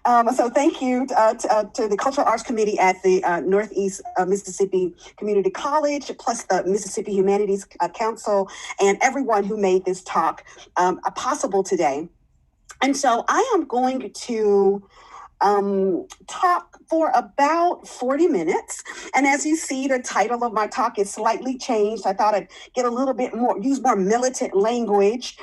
So thank you to the Cultural Arts Committee at the Northeast Mississippi Community College, plus the Mississippi Humanities Council, and everyone who made this talk possible today. And so I am going to talk for about 40 minutes. And as you see, the title of my talk is slightly changed. I thought I'd get a little bit more, use more militant language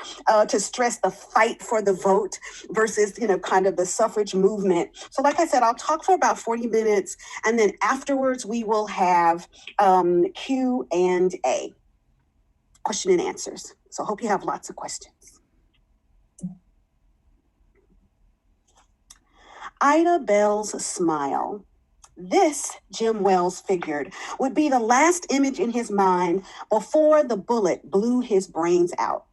to stress the fight for the vote versus, kind of the suffrage movement. So like I said, I'll talk for about 40 minutes. And then afterwards, we will have Q&A, question and answers. So I hope you have lots of questions. Ida Bell's smile. This, Jim Wells figured, would be the last image in his mind before the bullet blew his brains out.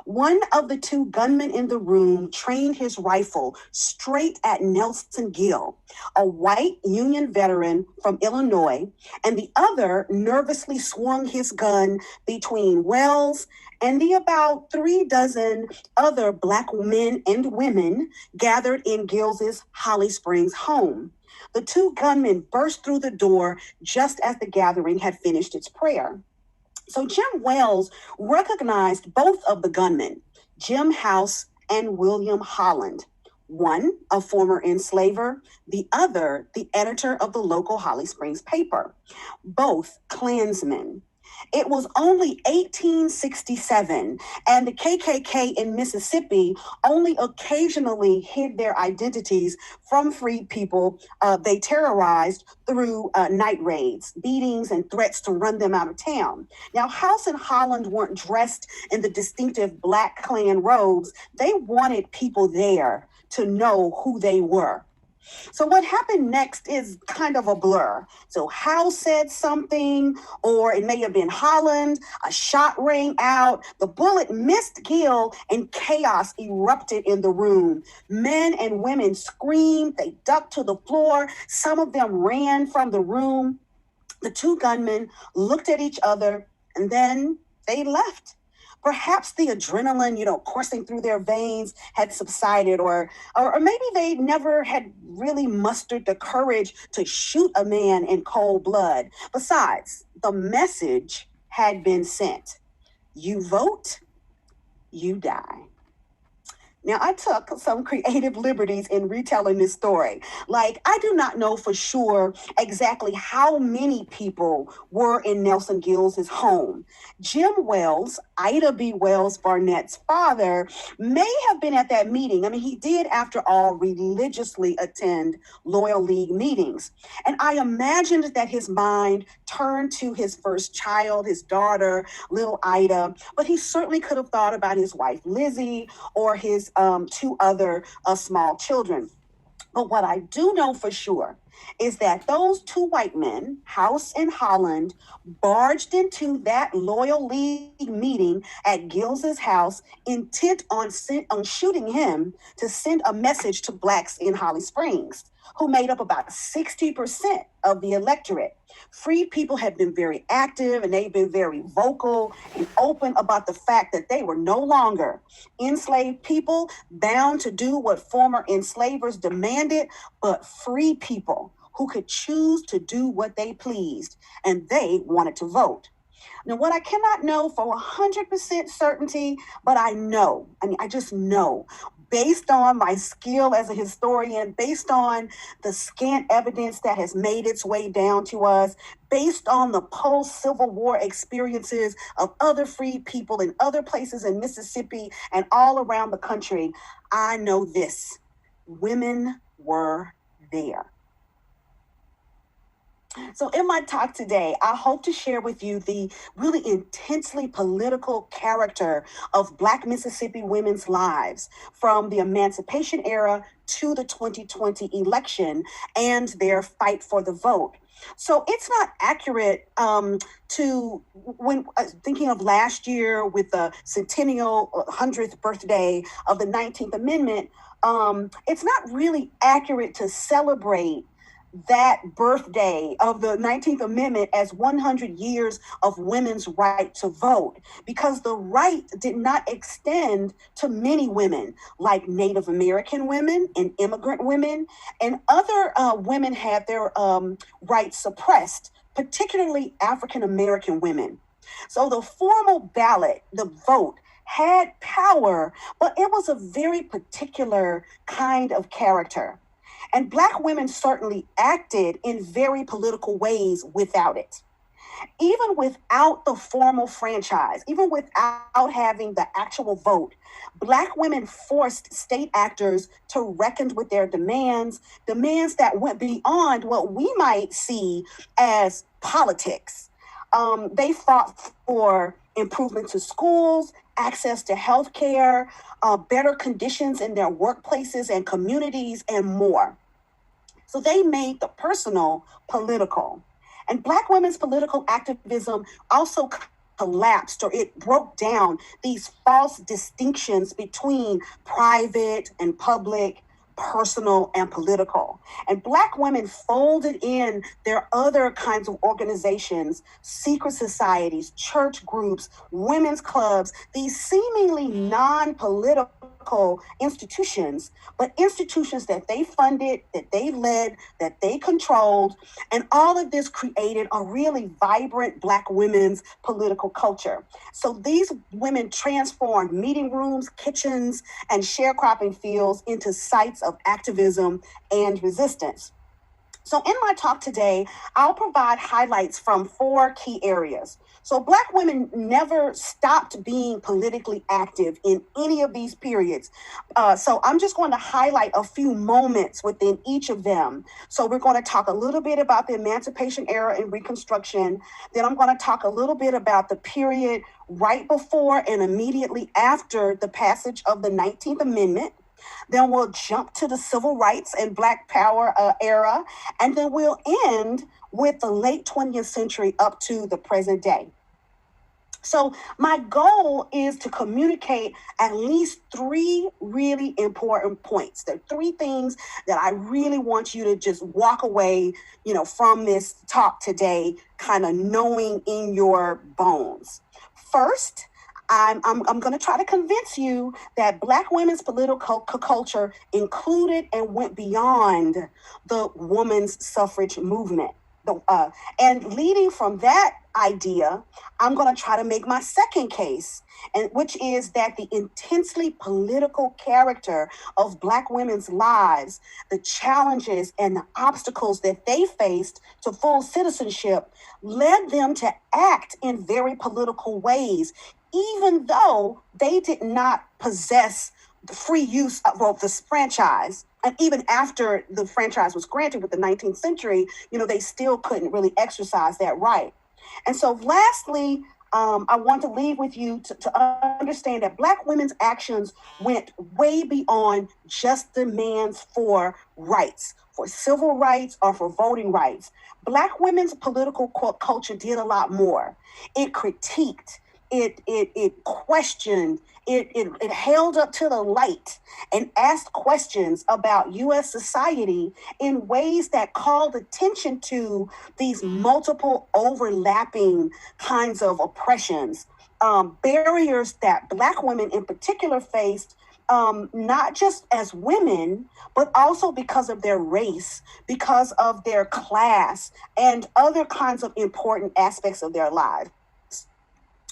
One of the two gunmen in the room trained his rifle straight at Nelson Gill, a white Union veteran from Illinois, and the other nervously swung his gun between Wells and the about 36 other Black men and women gathered in Gill's Holly Springs home. The two gunmen burst through the door just as the gathering had finished its prayer. So Jim Wells recognized both of the gunmen, Jim House and William Holland, one a former enslaver, the other the editor of the local Holly Springs paper, both Klansmen. It was only 1867, and the KKK in Mississippi only occasionally hid their identities from freed people they terrorized through night raids, beatings, and threats to run them out of town. Now, House and Holland weren't dressed in the distinctive Black Klan robes. They wanted people there to know who they were. So what happened next is kind of a blur. So House said something, or it may have been Holland, a shot rang out, the bullet missed Gill, and chaos erupted in the room. Men and women screamed, they ducked to the floor, some of them ran from the room. The two gunmen looked at each other, and then they left. Perhaps the adrenaline, coursing through their veins had subsided, or maybe they never had really mustered the courage to shoot a man in cold blood. Besides, the message had been sent. You vote, you die. Now, I took some creative liberties in retelling this story. Like, I do not know for sure exactly how many people were in Nelson Gill's home. Jim Wells, Ida B. Wells Barnett's father, may have been at that meeting. I mean, he did, after all, religiously attend Loyal League meetings. And I imagined that his mind turned to his first child, his daughter, little Ida, but he certainly could have thought about his wife, Lizzie, or his two other small children. But what I do know for sure is that those two white men, House and Holland, barged into that Loyal League meeting at Gill's house, intent on shooting him to send a message to Blacks in Holly Springs, who made up about 60% of the electorate. Freed people had been very active, and they've been very vocal and open about the fact that they were no longer enslaved people bound to do what former enslavers demanded, but free people who could choose to do what they pleased, and they wanted to vote. Now, what I cannot know for 100% certainty, but I just know, based on my skill as a historian, based on the scant evidence that has made its way down to us, based on the post-Civil War experiences of other freed people in other places in Mississippi and all around the country, I know this: women were there. So in my talk today, I hope to share with you the really intensely political character of Black Mississippi women's lives from the Emancipation era to the 2020 election and their fight for the vote. So it's not accurate to, when thinking of last year with the centennial 100th birthday of the 19th Amendment, it's not really accurate to celebrate that birthday of the 19th Amendment as 100 years of women's right to vote, because the right did not extend to many women, like Native American women and immigrant women, and other women had their rights suppressed, particularly African American women. So the formal ballot, the vote, had power, but it was a very particular kind of character. And Black women certainly acted in very political ways without it. Even without the formal franchise, even without having the actual vote, Black women forced state actors to reckon with their demands that went beyond what we might see as politics. They fought for improvement to schools, access to health care, better conditions in their workplaces and communities, and more. So they made the personal political. And Black women's political activism also collapsed, or it broke down these false distinctions between private and public, personal and political. And Black women folded in their other kinds of organizations, secret societies, church groups, women's clubs, these seemingly non-political institutions, but institutions that they funded, that they led, that they controlled. And all of this created a really vibrant Black women's political culture. So these women transformed meeting rooms, kitchens, and sharecropping fields into sites of activism and resistance. So in my talk today, I'll provide highlights from 4 key areas. So Black women never stopped being politically active in any of these periods. So I'm just going to highlight a few moments within each of them. So we're going to talk a little bit about the Emancipation era and Reconstruction. Then I'm going to talk a little bit about the period right before and immediately after the passage of the 19th Amendment. Then we'll jump to the Civil Rights and Black Power era, and then we'll end with the late 20th century up to the present day. So my goal is to communicate at least 3 really important points. There are 3 things that I really want you to just walk away, from this talk today, kind of knowing in your bones. First, I'm going to try to convince you that Black women's political culture included and went beyond the women's suffrage movement. And leading from that idea, I'm going to try to make my second case, and which is that the intensely political character of Black women's lives, the challenges and the obstacles that they faced to full citizenship, led them to act in very political ways, even though they did not possess the free use of this franchise. And even after the franchise was granted with the 19th century, they still couldn't really exercise that right. And so lastly, I want to leave with you to understand that Black women's actions went way beyond just demands for rights, for civil rights or for voting rights. Black women's political culture did a lot more. It critiqued, it questioned, it held up to the light and asked questions about U.S. society in ways that called attention to these multiple overlapping kinds of oppressions, barriers that Black women in particular faced, not just as women, but also because of their race, because of their class, and other kinds of important aspects of their lives.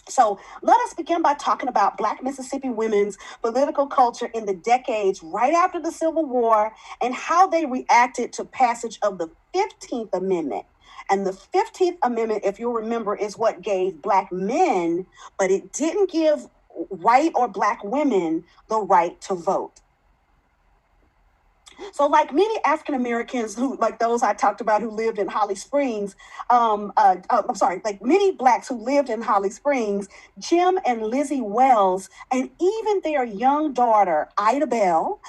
So let us begin by talking about Black Mississippi women's political culture in the decades right after the Civil War and how they reacted to passage of the 15th Amendment. And the 15th Amendment, if you'll remember, is what gave Black men, but it didn't give white or Black women the right to vote. So like many African Americans like those I talked about who lived in Holly Springs, like many Blacks who lived in Holly Springs, Jim and Lizzie Wells, and even their young daughter, Ida Bell,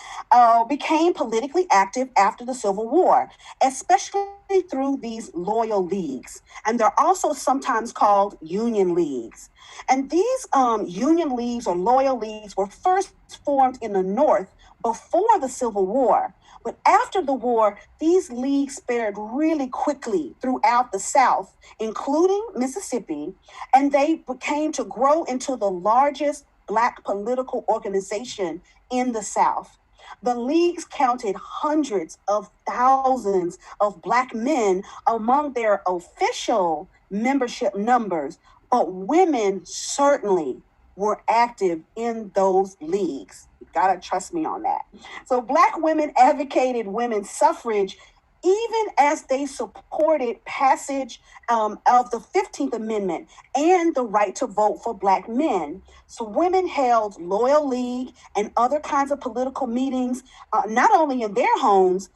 became politically active after the Civil War, especially through these loyal leagues. And they're also sometimes called union leagues. And these union leagues or loyal leagues were first formed in the North before the Civil War, But after the war, these leagues spread really quickly throughout the South, including Mississippi, and they became to grow into the largest Black political organization in the South. The leagues counted hundreds of thousands of Black men among their official membership numbers, but women certainly were active in those leagues. You gotta trust me on that. So Black women advocated women's suffrage even as they supported passage of the 15th Amendment and the right to vote for Black men. So women held loyal league and other kinds of political meetings, not only in their homes,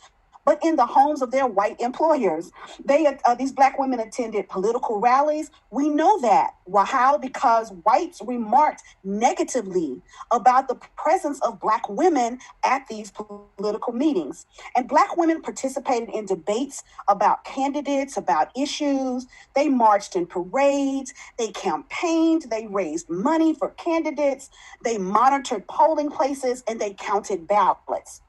but in the homes of their white employers. These Black women attended political rallies. We know that. Well, how? Because whites remarked negatively about the presence of Black women at these political meetings. And Black women participated in debates about candidates, about issues. They marched in parades. They campaigned. They raised money for candidates. They monitored polling places, and they counted ballots.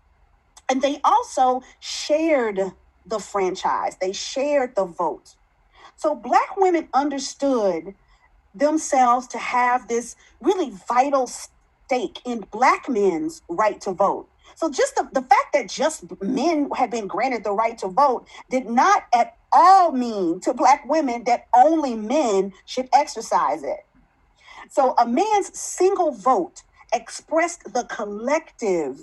And they also shared the franchise. They shared the vote. So Black women understood themselves to have this really vital stake in Black men's right to vote. So just the fact that just men had been granted the right to vote did not at all mean to Black women that only men should exercise it. So a man's single vote expressed the collective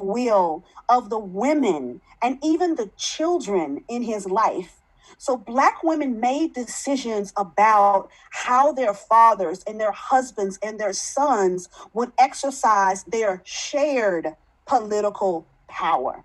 will of the women and even the children in his life. So Black women made decisions about how their fathers and their husbands and their sons would exercise their shared political power.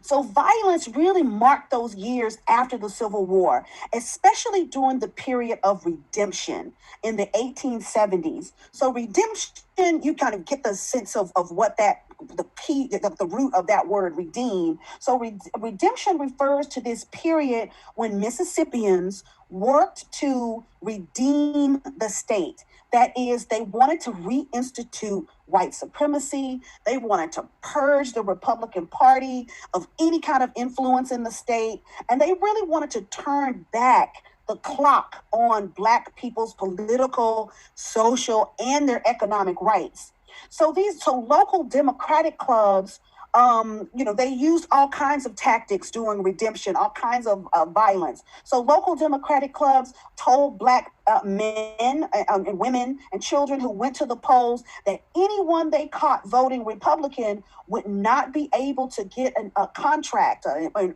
So violence really marked those years after the Civil War, especially during the period of redemption in the 1870s. So redemption, you kind of get the sense of what that, the root of that word redeem. So redemption refers to this period when Mississippians worked to redeem the state. That is, they wanted to reinstitute white supremacy. They wanted to purge the Republican Party of any kind of influence in the state. And they really wanted to turn back the clock on Black people's political, social, and their economic rights. So local Democratic clubs, they used all kinds of tactics during redemption, all kinds of violence. So local Democratic clubs told Black men and women and children who went to the polls that anyone they caught voting Republican would not be able to get a contract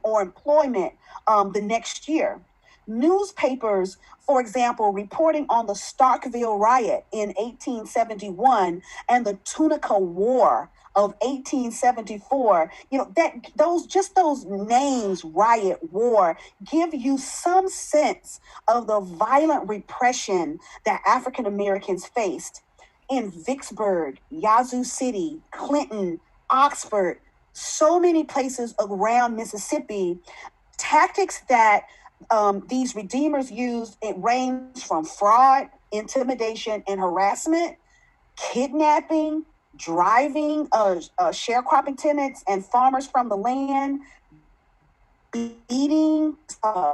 or employment the next year. Newspapers, for example, reporting on the Starkville riot in 1871 and the Tunica War of 1874, those names, riot, war, give you some sense of the violent repression that African Americans faced in Vicksburg, Yazoo City, Clinton, Oxford, so many places around Mississippi. Tactics that these redeemers used, it ranged from fraud, intimidation, and harassment, kidnapping, driving sharecropping tenants and farmers from the land, beating,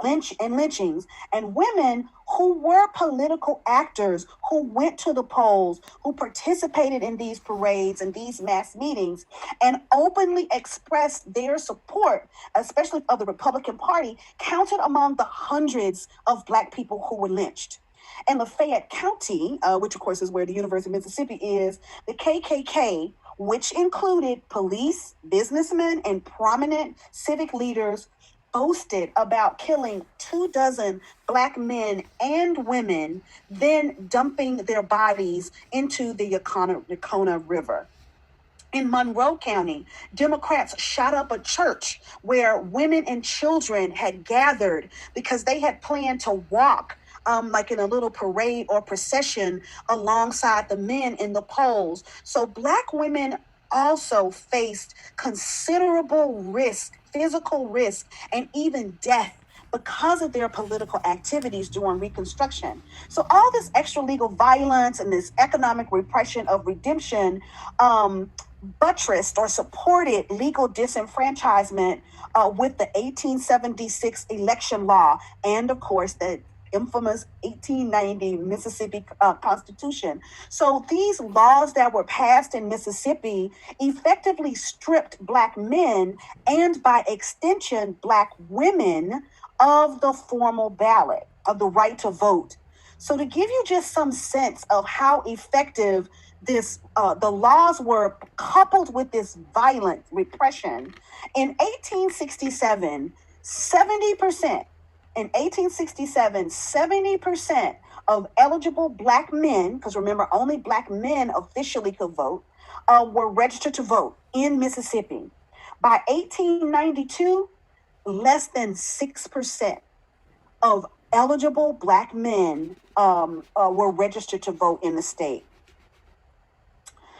lynchings, and women who were political actors, who went to the polls, who participated in these parades and these mass meetings, and openly expressed their support, especially of the Republican Party, counted among the hundreds of Black people who were lynched. In Lafayette County, which of course is where the University of Mississippi is, the KKK, which included police, businessmen, and prominent civic leaders, boasted about killing 24 Black men and women, then dumping their bodies into the Yacona River. In Monroe County, Democrats shot up a church where women and children had gathered because they had planned to walk like in a little parade or procession alongside the men in the polls. So Black women also faced considerable risk, physical risk, and even death because of their political activities during Reconstruction. So all this extra legal violence and this economic repression of redemption buttressed or supported legal disenfranchisement with the 1876 election law and, of course, the infamous 1890 Mississippi Constitution. So these laws that were passed in Mississippi effectively stripped Black men and, by extension, Black women of the formal ballot, of the right to vote. So to give you just some sense of how effective the laws were coupled with this violent repression, in 1867, 70%, in 1867, 70% of eligible Black men, because remember, only Black men officially could vote, were registered to vote in Mississippi. By 1892, less than 6% of eligible Black men were registered to vote in the state.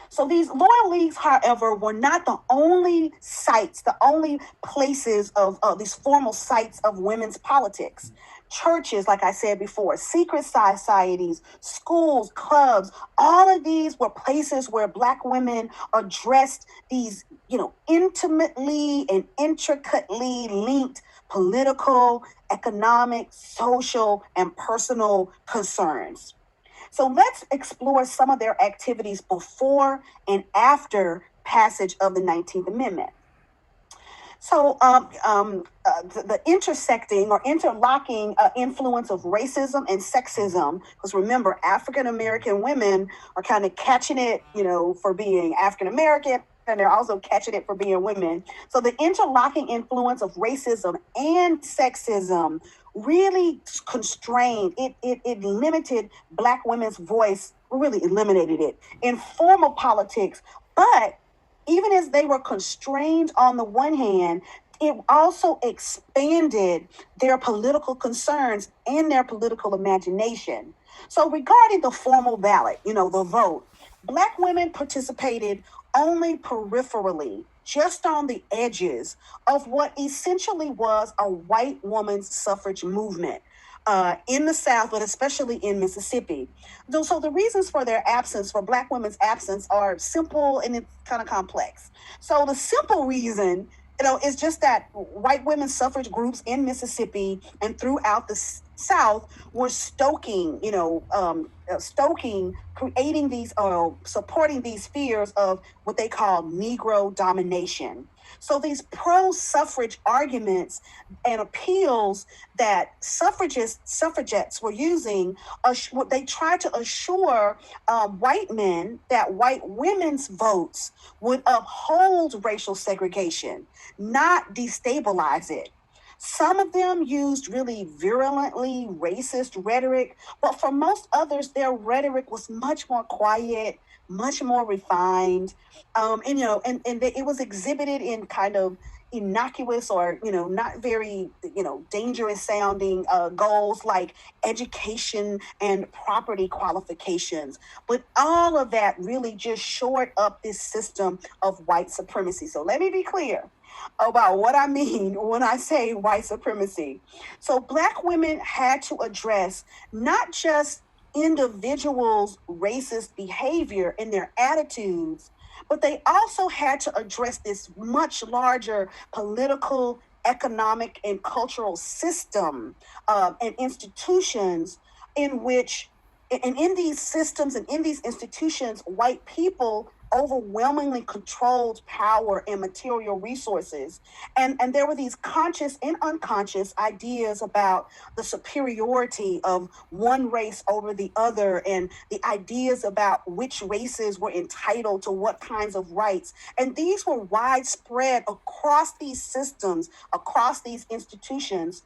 So these loyal leagues, however, were not the only sites, the only places of these formal sites of women's politics. Churches, like I said before, secret societies, schools, clubs, all of these were places where Black women addressed these, intimately and intricately linked political, economic, social, and personal concerns. So let's explore some of their activities before and after passage of the 19th Amendment. So the intersecting or interlocking influence of racism and sexism, because remember, African-American women are kind of catching it, for being African-American, and they're also catching it for being women. So the interlocking influence of racism and sexism really constrained, it limited Black women's voice, really eliminated it in formal politics. But even as they were constrained on the one hand, it also expanded their political concerns and their political imagination. So regarding the formal ballot, the vote, Black women participated only peripherally, just on the edges of what essentially was a white woman's suffrage movement in the South, but especially in Mississippi. So the reasons for their absence, for Black women's absence, are simple and it's kind of complex. So the simple reason, is just that white women's suffrage groups in Mississippi and throughout the South were creating these, supporting these fears of what they call Negro domination. So these pro-suffrage arguments and appeals that suffragettes were using, they tried to assure white men that white women's votes would uphold racial segregation, not destabilize it. Some of them used really virulently racist rhetoric, but for most others, their rhetoric was much more quiet, much more refined, and it was exhibited in kind of innocuous or not very dangerous sounding goals like education and property qualifications. But all of that really just shored up this system of white supremacy. So let me be clear about what I mean when I say white supremacy. So Black women had to address not just individuals' racist behavior and their attitudes, but they also had to address this much larger political, economic, and cultural system and institutions in which, and in these systems and in these institutions, white people overwhelmingly controlled power and material resources. And there were these conscious and unconscious ideas about the superiority of one race over the other, and the ideas about which races were entitled to what kinds of rights. And these were widespread across these systems, across these institutions.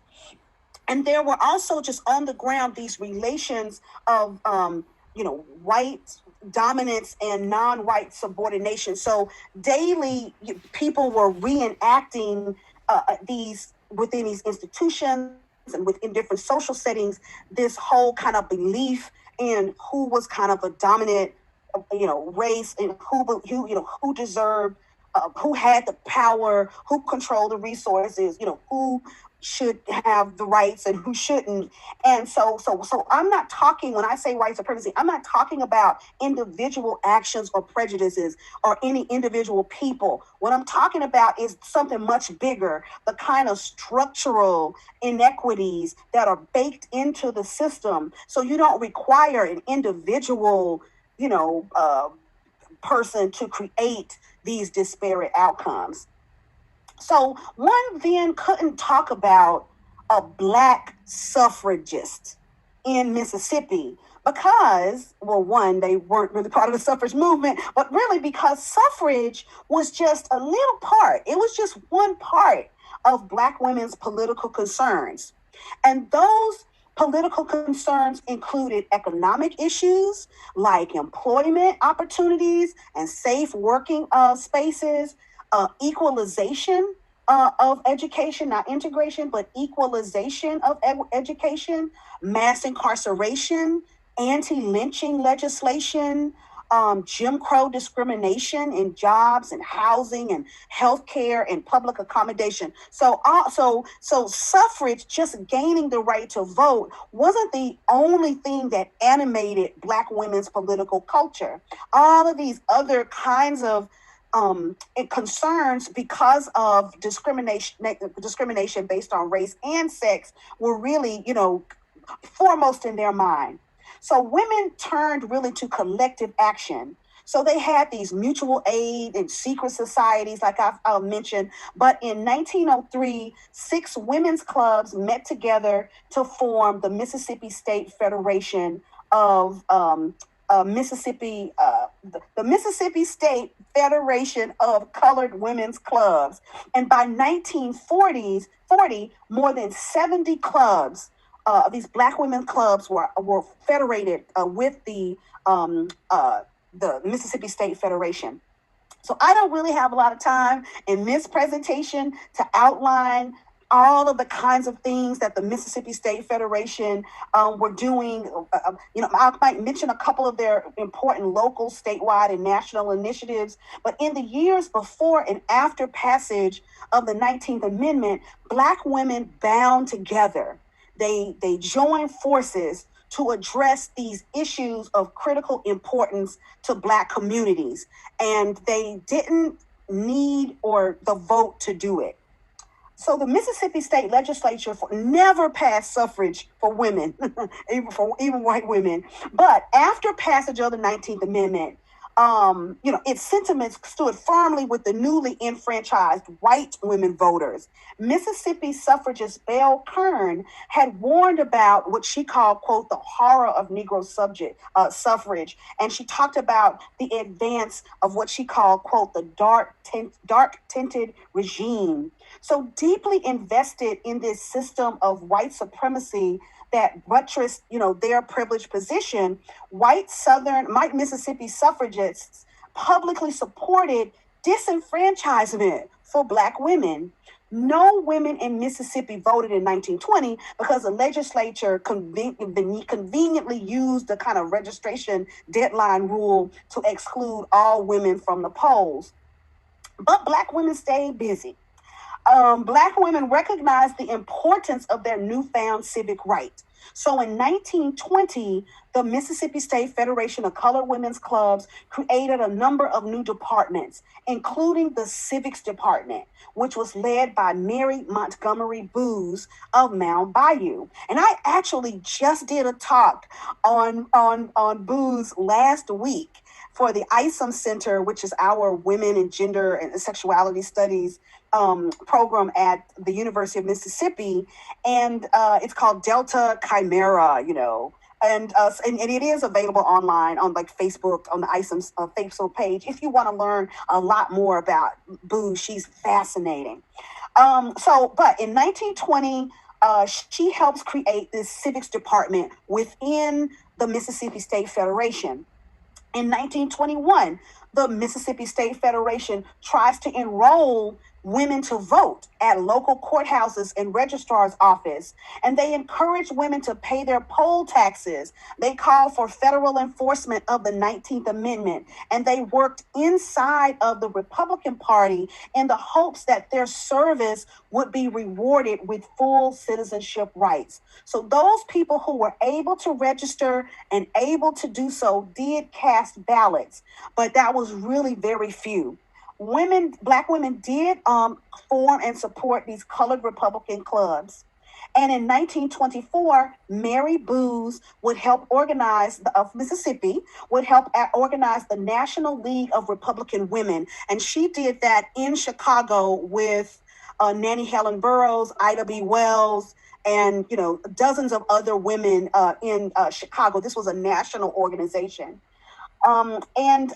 And there were also just on the ground these relations of, white dominance and non-white subordination. So daily, people were reenacting these within these institutions and within different social settings, this whole kind of belief in who was kind of a dominant, race, and who deserved, who had the power, who controlled the resources, who should have the rights and who shouldn't. And so I'm not talking, when I say white supremacy, I'm not talking about individual actions or prejudices or any individual people. What I'm talking about is something much bigger, the kind of structural inequities that are baked into the system. So you don't require an individual, person to create these disparate outcomes. So one then couldn't talk about a Black suffragist in Mississippi because, well, one, they weren't really part of the suffrage movement, but really because suffrage was just a little part. It was just one part of Black women's political concerns. And those political concerns included economic issues like employment opportunities and safe working spaces, equalization of education, not integration, but equalization of education, mass incarceration, anti-lynching legislation, Jim Crow discrimination in jobs and housing and healthcare and public accommodation. So suffrage, just gaining the right to vote, wasn't the only thing that animated Black women's political culture. All of these other kinds of concerns because of discrimination based on race and sex were really, foremost in their mind. So women turned really to collective action. So they had these mutual aid and secret societies, like I've mentioned. But in 1903, 6 women's clubs met together to form the Mississippi State Federation of Mississippi, the Mississippi State Federation of Colored Women's Clubs. And by 1940, more than 70 clubs, these Black women clubs were federated with the Mississippi State Federation. So I don't really have a lot of time in this presentation to outline all of the kinds of things that the Mississippi State Federation were doing. I might mention a couple of their important local, statewide, and national initiatives. But in the years before and after passage of the 19th Amendment, Black women bound together. They joined forces to address these issues of critical importance to Black communities. And they didn't need the vote to do it. So the Mississippi State Legislature never passed suffrage for women, even white women. But after passage of the 19th Amendment, its sentiments stood firmly with the newly enfranchised white women voters. Mississippi suffragist Belle Kern had warned about what she called, quote, the horror of Negro suffrage. And she talked about the advance of what she called, quote, the dark-tinted regime. So deeply invested in this system of white supremacy that buttressed, their privileged position, white Mississippi suffragists publicly supported disenfranchisement for Black women. No women in Mississippi voted in 1920 because the legislature conveniently used the kind of registration deadline rule to exclude all women from the polls. But Black women stayed busy. Black women recognized the importance of their newfound civic right. So in 1920, the Mississippi State Federation of Colored Women's Clubs created a number of new departments, including the Civics Department, which was led by Mary Montgomery Booz of Mound Bayou. And I actually just did a talk on Booz last week for the ISOM Center, which is our Women and Gender and Sexuality Studies program at the University of Mississippi. And it's called Delta Chimera, and it is available online on Facebook, on the ISOM Facebook page, if you want to learn a lot more about Boo. She's fascinating. But in 1920, she helps create this civics department within the Mississippi State Federation. In 1921, the Mississippi State Federation tries to enroll women to vote at local courthouses and registrar's office, and they encouraged women to pay their poll taxes. They called for federal enforcement of the 19th Amendment, and they worked inside of the Republican Party in the hopes that their service would be rewarded with full citizenship rights. So those people who were able to register and able to do so did cast ballots, but that was really very few. Black women did form and support these colored Republican clubs. And in 1924, Mary Booz would help organize, of Mississippi, would help organize the National League of Republican Women. And she did that in Chicago with Nannie Helen Burroughs, Ida B. Wells, and, dozens of other women in Chicago. This was a national organization. And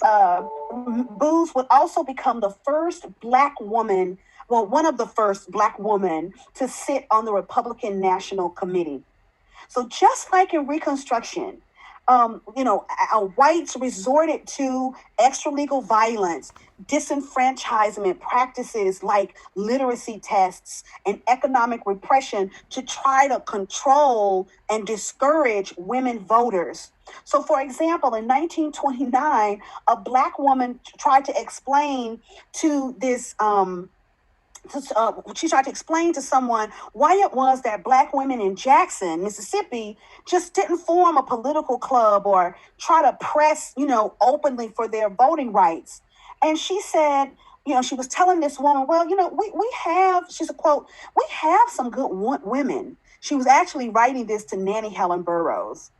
Booz would also become the first Black woman, one of the first Black women to sit on the Republican National Committee. So just like in Reconstruction, whites resorted to extralegal violence, disenfranchisement practices like literacy tests and economic repression to try to control and discourage women voters. So, for example, in 1929, a Black woman tried to explain to this she tried to explain to someone why it was that Black women in Jackson, Mississippi, just didn't form a political club or try to press, openly for their voting rights. And she said, she was telling this woman, well, we have, she's a quote, we have some good women. She was actually writing this to Nannie Helen Burroughs.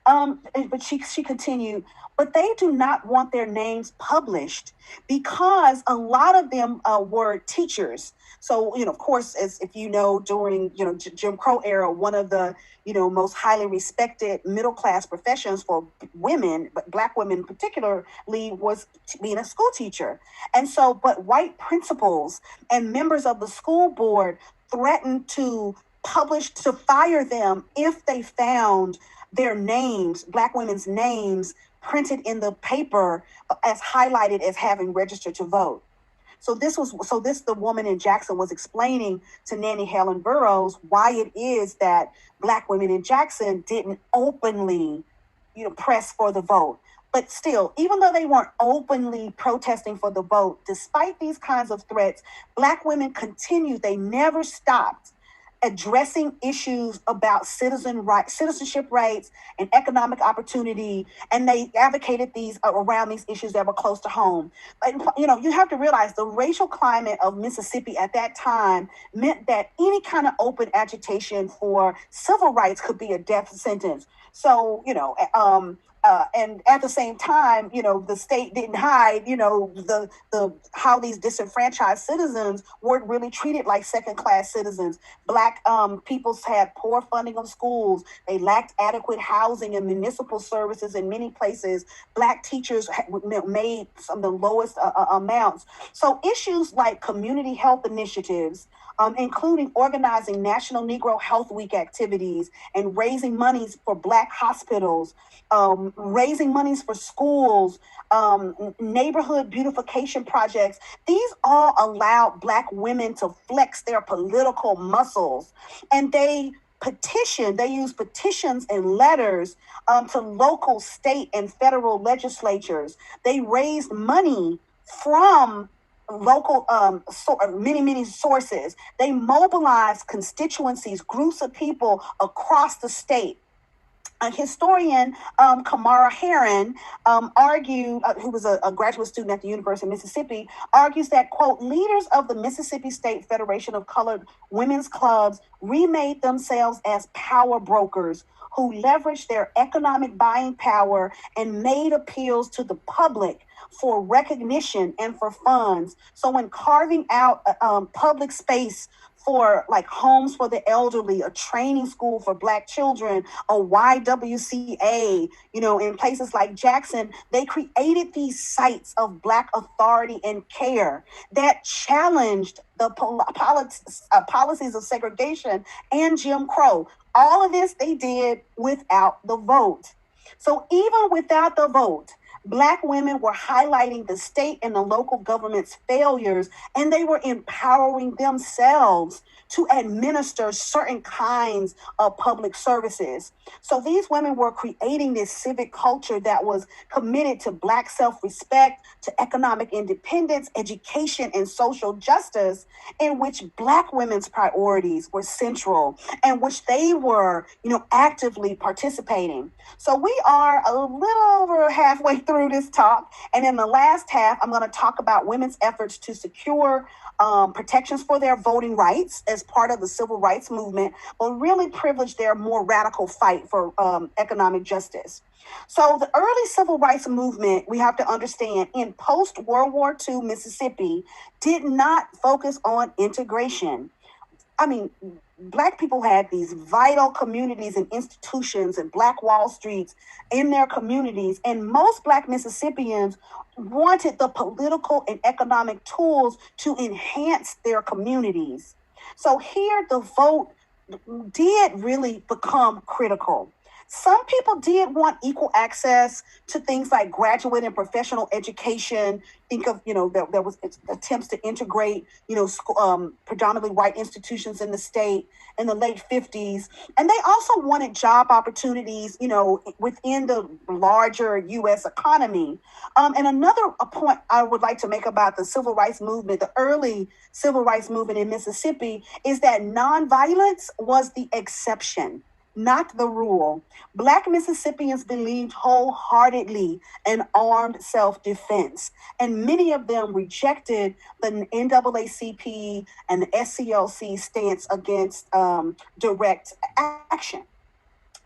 But she continued, but they do not want their names published because a lot of them were teachers. So, of course, as if during, Jim Crow era, one of the, most highly respected middle-class professions for women, but Black women particularly, was being a school teacher. And so, but white principals and members of the school board threatened to fire them if they found their names, Black women's names, printed in the paper as highlighted as having registered to vote. So the woman in Jackson was explaining to Nannie Helen Burroughs why it is that Black women in Jackson didn't openly, press for the vote. But still, even though they weren't openly protesting for the vote, despite these kinds of threats, Black women continued, they never stopped addressing issues about citizenship rights and economic opportunity, and they advocated these around these issues that were close to home. But, you have to realize the racial climate of Mississippi at that time meant that any kind of open agitation for civil rights could be a death sentence. So, and at the same time, the state didn't hide, the how these disenfranchised citizens weren't really treated like second-class citizens. Black peoples had poor funding of schools. They lacked adequate housing and municipal services in many places. Black teachers made some of the lowest amounts. So issues like community health initiatives, including organizing National Negro Health Week activities and raising monies for Black hospitals, raising monies for schools, neighborhood beautification projects. These all allowed Black women to flex their political muscles. And they used petitions and letters to local, state, and federal legislatures. They raised money from local many sources. They mobilized constituencies, groups of people across the state. A historian, Kamara Herron, argued, who was a graduate student at the University of Mississippi, argues that, quote, leaders of the Mississippi State Federation of Colored Women's Clubs remade themselves as power brokers who leveraged their economic buying power and made appeals to the public for recognition and for funds. So when carving out public space for like homes for the elderly, a training school for Black children, a YWCA, in places like Jackson, they created these sites of Black authority and care that challenged the policies of segregation and Jim Crow. All of this they did without the vote. So even without the vote, Black women were highlighting the state and the local government's failures, and they were empowering themselves to administer certain kinds of public services. So these women were creating this civic culture that was committed to Black self-respect, to economic independence, education, and social justice, in which Black women's priorities were central and which they were, actively participating. So we are a little over halfway through this talk. And in the last half, I'm going to talk about women's efforts to secure protections for their voting rights as part of the civil rights movement, but really privilege their more radical fight for economic justice. So the early civil rights movement, we have to understand, in post-World War II Mississippi, did not focus on integration. I mean, Black people had these vital communities and institutions and Black Wall Streets in their communities. And most Black Mississippians wanted the political and economic tools to enhance their communities. So here the vote did really become critical. Some people did want equal access to things like graduate and professional education. Think of, there was attempts to integrate, predominantly white institutions in the state in the late 50s. And they also wanted job opportunities, within the larger U.S. economy. And another point I would like to make about the civil rights movement, the early civil rights movement in Mississippi, is that nonviolence was the exception, not the rule. Black Mississippians believed wholeheartedly in armed self-defense, and many of them rejected the NAACP and the SCLC stance against direct action.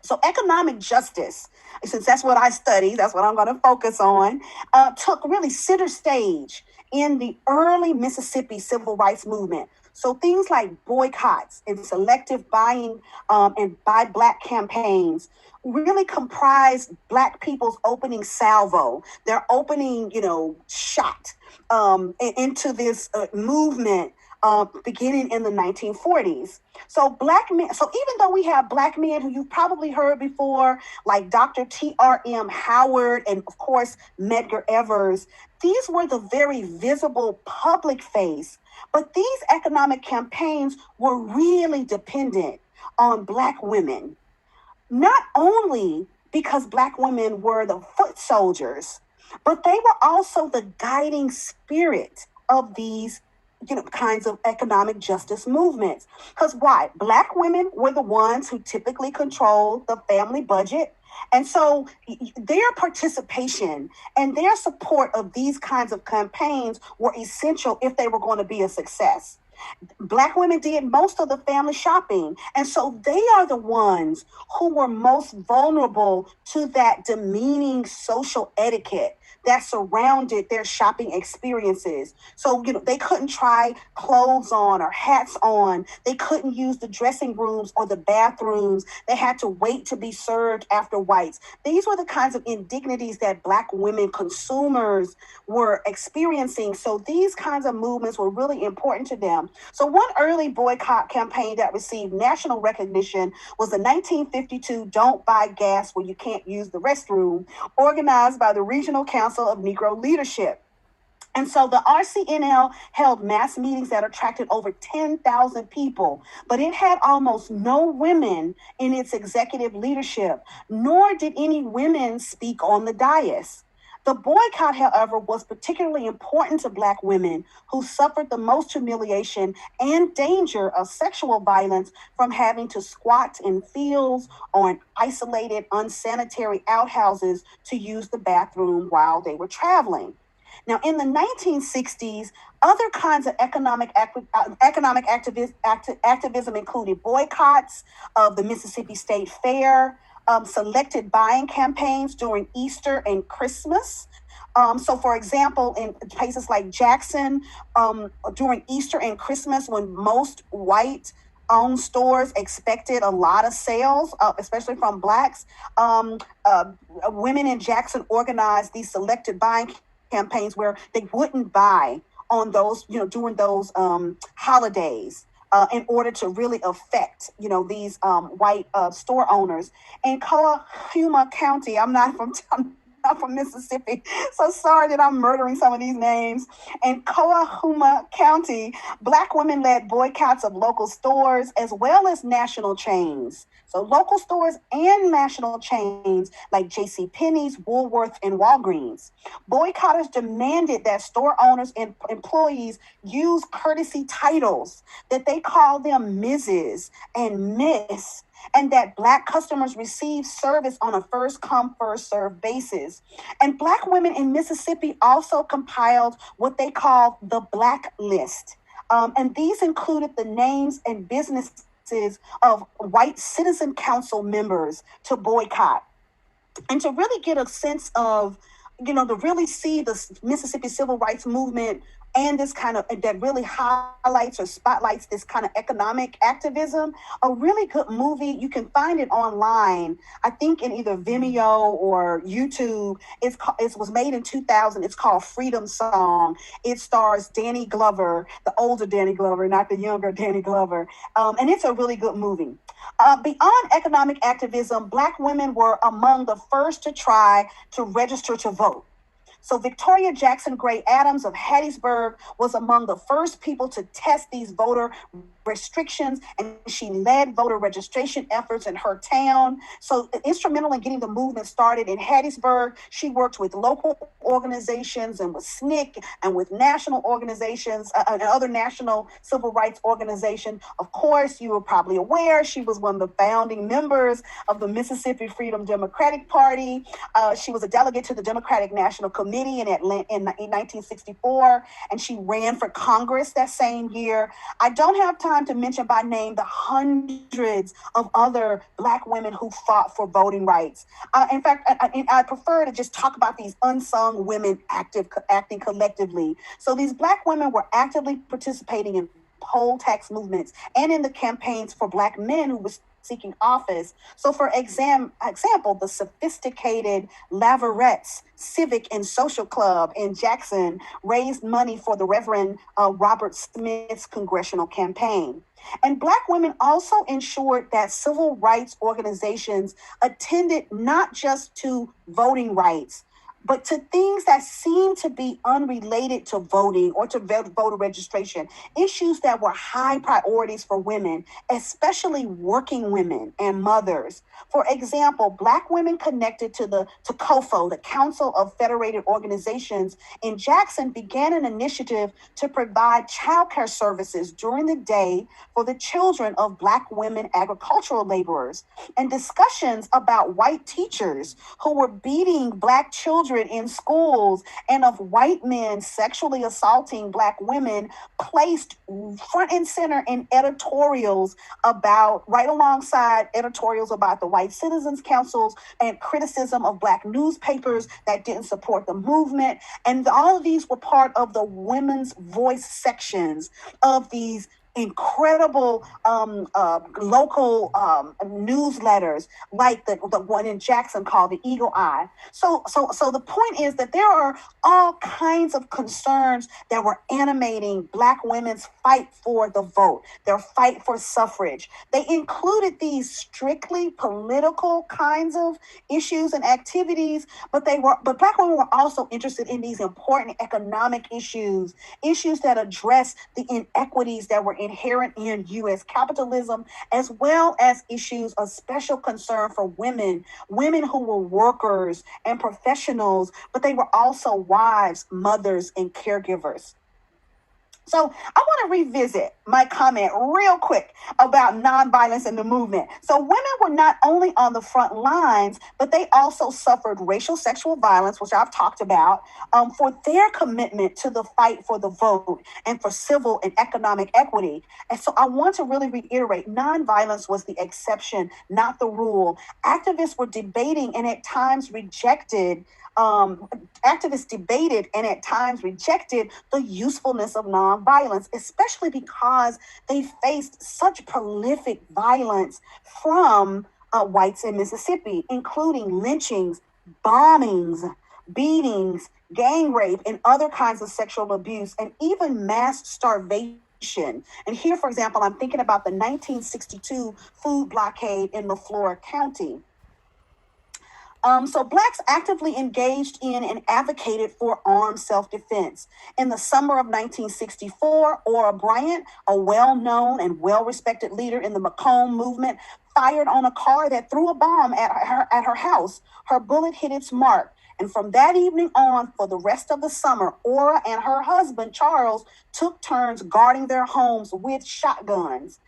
So economic justice, since that's what I study, that's what I'm going to focus on, took really center stage in the early Mississippi civil rights movement. So things like boycotts and selective buying and buy Black campaigns really comprised Black people's opening salvo, their opening, shot into this movement beginning in the 1940s. So Black men, so even though we have Black men who you've probably heard before, like Dr. T.R.M. Howard and of course Medgar Evers, these were the very visible public face. But these economic campaigns were really dependent on Black women, not only because Black women were the foot soldiers, but they were also the guiding spirit of these kinds of economic justice movements. Because why? Black women were the ones who typically controlled the family budget. And so their participation and their support of these kinds of campaigns were essential if they were going to be a success. Black women did most of the family shopping. And so they are the ones who were most vulnerable to that demeaning social etiquette that surrounded their shopping experiences. So, they couldn't try clothes on or hats on. They couldn't use the dressing rooms or the bathrooms. They had to wait to be served after whites. These were the kinds of indignities that Black women consumers were experiencing. So these kinds of movements were really important to them. So one early boycott campaign that received national recognition was the 1952 Don't Buy Gas Where You Can't Use the Restroom, organized by the Regional Council of Negro Leadership. And so the RCNL held mass meetings that attracted over 10,000 people, but it had almost no women in its executive leadership, nor did any women speak on the dais. The boycott, however, was particularly important to Black women who suffered the most humiliation and danger of sexual violence from having to squat in fields or in isolated, unsanitary outhouses to use the bathroom while they were traveling. Now, in the 1960s, other kinds of economic activism included boycotts of the Mississippi State Fair, selected buying campaigns during Easter and Christmas. So, for example, in places like Jackson, during Easter and Christmas, when most white-owned stores expected a lot of sales, especially from Blacks, women in Jackson organized these selected buying campaigns where they wouldn't buy on those, during those holidays. In order to really affect, these white store owners. In Coahoma County, I'm not from I'm from Mississippi, so sorry that I'm murdering some of these names. In Coahoma County, Black women led boycotts of local stores as well as national chains. So local stores and national chains like J.C. Penney's, Woolworth, and Walgreens. Boycotters demanded that store owners and employees use courtesy titles, that they call them Mrs. and Miss, and that Black customers receive service on a first come, first served basis. And Black women in Mississippi also compiled what they called the Black List. And these included the names and businesses of white citizen council members to boycott. And to really get a sense of, to really see the Mississippi Civil Rights Movement and this kind of, that really highlights or spotlights this kind of economic activism, a really good movie. You can find it online, I think in either Vimeo or YouTube. It was made in 2000. It's called Freedom Song. It stars Danny Glover, the older Danny Glover, not the younger Danny Glover. And it's a really good movie. Beyond economic activism, Black women were among the first to try to register to vote. So Victoria Jackson Gray Adams of Hattiesburg was among the first people to test these voter restrictions, and she led voter registration efforts in her town. So instrumental in getting the movement started in Hattiesburg. She worked with local organizations and with SNCC and with national organizations and other national civil rights organizations. Of course, you were probably aware she was one of the founding members of the Mississippi Freedom Democratic Party. She was a delegate to the Democratic National Committee in Atlanta in 1964, and she ran for Congress that same year. I don't have time to mention by name the hundreds of other Black women who fought for voting rights. In fact, I prefer to just talk about these unsung women acting collectively. So these Black women were actively participating in poll tax movements and in the campaigns for Black men who were seeking office. So for example, the sophisticated Laverette's Civic and Social Club in Jackson raised money for the Reverend Robert Smith's congressional campaign. And Black women also ensured that civil rights organizations attended not just to voting rights, but to things that seem to be unrelated to voting or to voter registration, issues that were high priorities for women, especially working women and mothers. For example, Black women connected to COFO, the Council of Federated Organizations in Jackson, began an initiative to provide childcare services during the day for the children of Black women agricultural laborers, and discussions about white teachers who were beating Black children in schools and of white men sexually assaulting Black women placed front and center in editorials about, right alongside editorials about the White Citizens Councils and criticism of Black newspapers that didn't support the movement. And all of these were part of the women's voice sections of these incredible local newsletters, like the one in Jackson called the Eagle Eye. So the point is that there are all kinds of concerns that were animating Black women's fight for the vote, their fight for suffrage. They included these strictly political kinds of issues and activities, but Black women were also interested in these important economic issues that address the inequities that were inherent in U.S. capitalism, as well as issues of special concern for women who were workers and professionals, but they were also wives, mothers, and caregivers. So I want to revisit my comment real quick about nonviolence in the movement. So women were not only on the front lines, but they also suffered racial sexual violence, which I've talked about, for their commitment to the fight for the vote and for civil and economic equity. And so I want to really reiterate, nonviolence was the exception, not the rule. Activists were debating and at times rejected activists debated and at times rejected the usefulness of nonviolence, especially because they faced such prolific violence from whites in Mississippi, including lynchings, bombings, beatings, gang rape, and other kinds of sexual abuse, and even mass starvation. And here, for example, I'm thinking about the 1962 food blockade in Leflore County. So Blacks actively engaged in and advocated for armed self-defense. In the summer of 1964, Ora Bryant, a well-known and well-respected leader in the Macomb movement, fired on a car that threw a bomb at her house. Her bullet hit its mark. And from that evening on, for the rest of the summer, Ora and her husband, Charles, took turns guarding their homes with shotguns.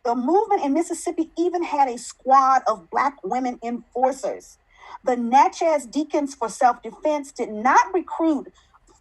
The movement in Mississippi even had a squad of Black women enforcers. The Natchez Deacons for Self-Defense did not recruit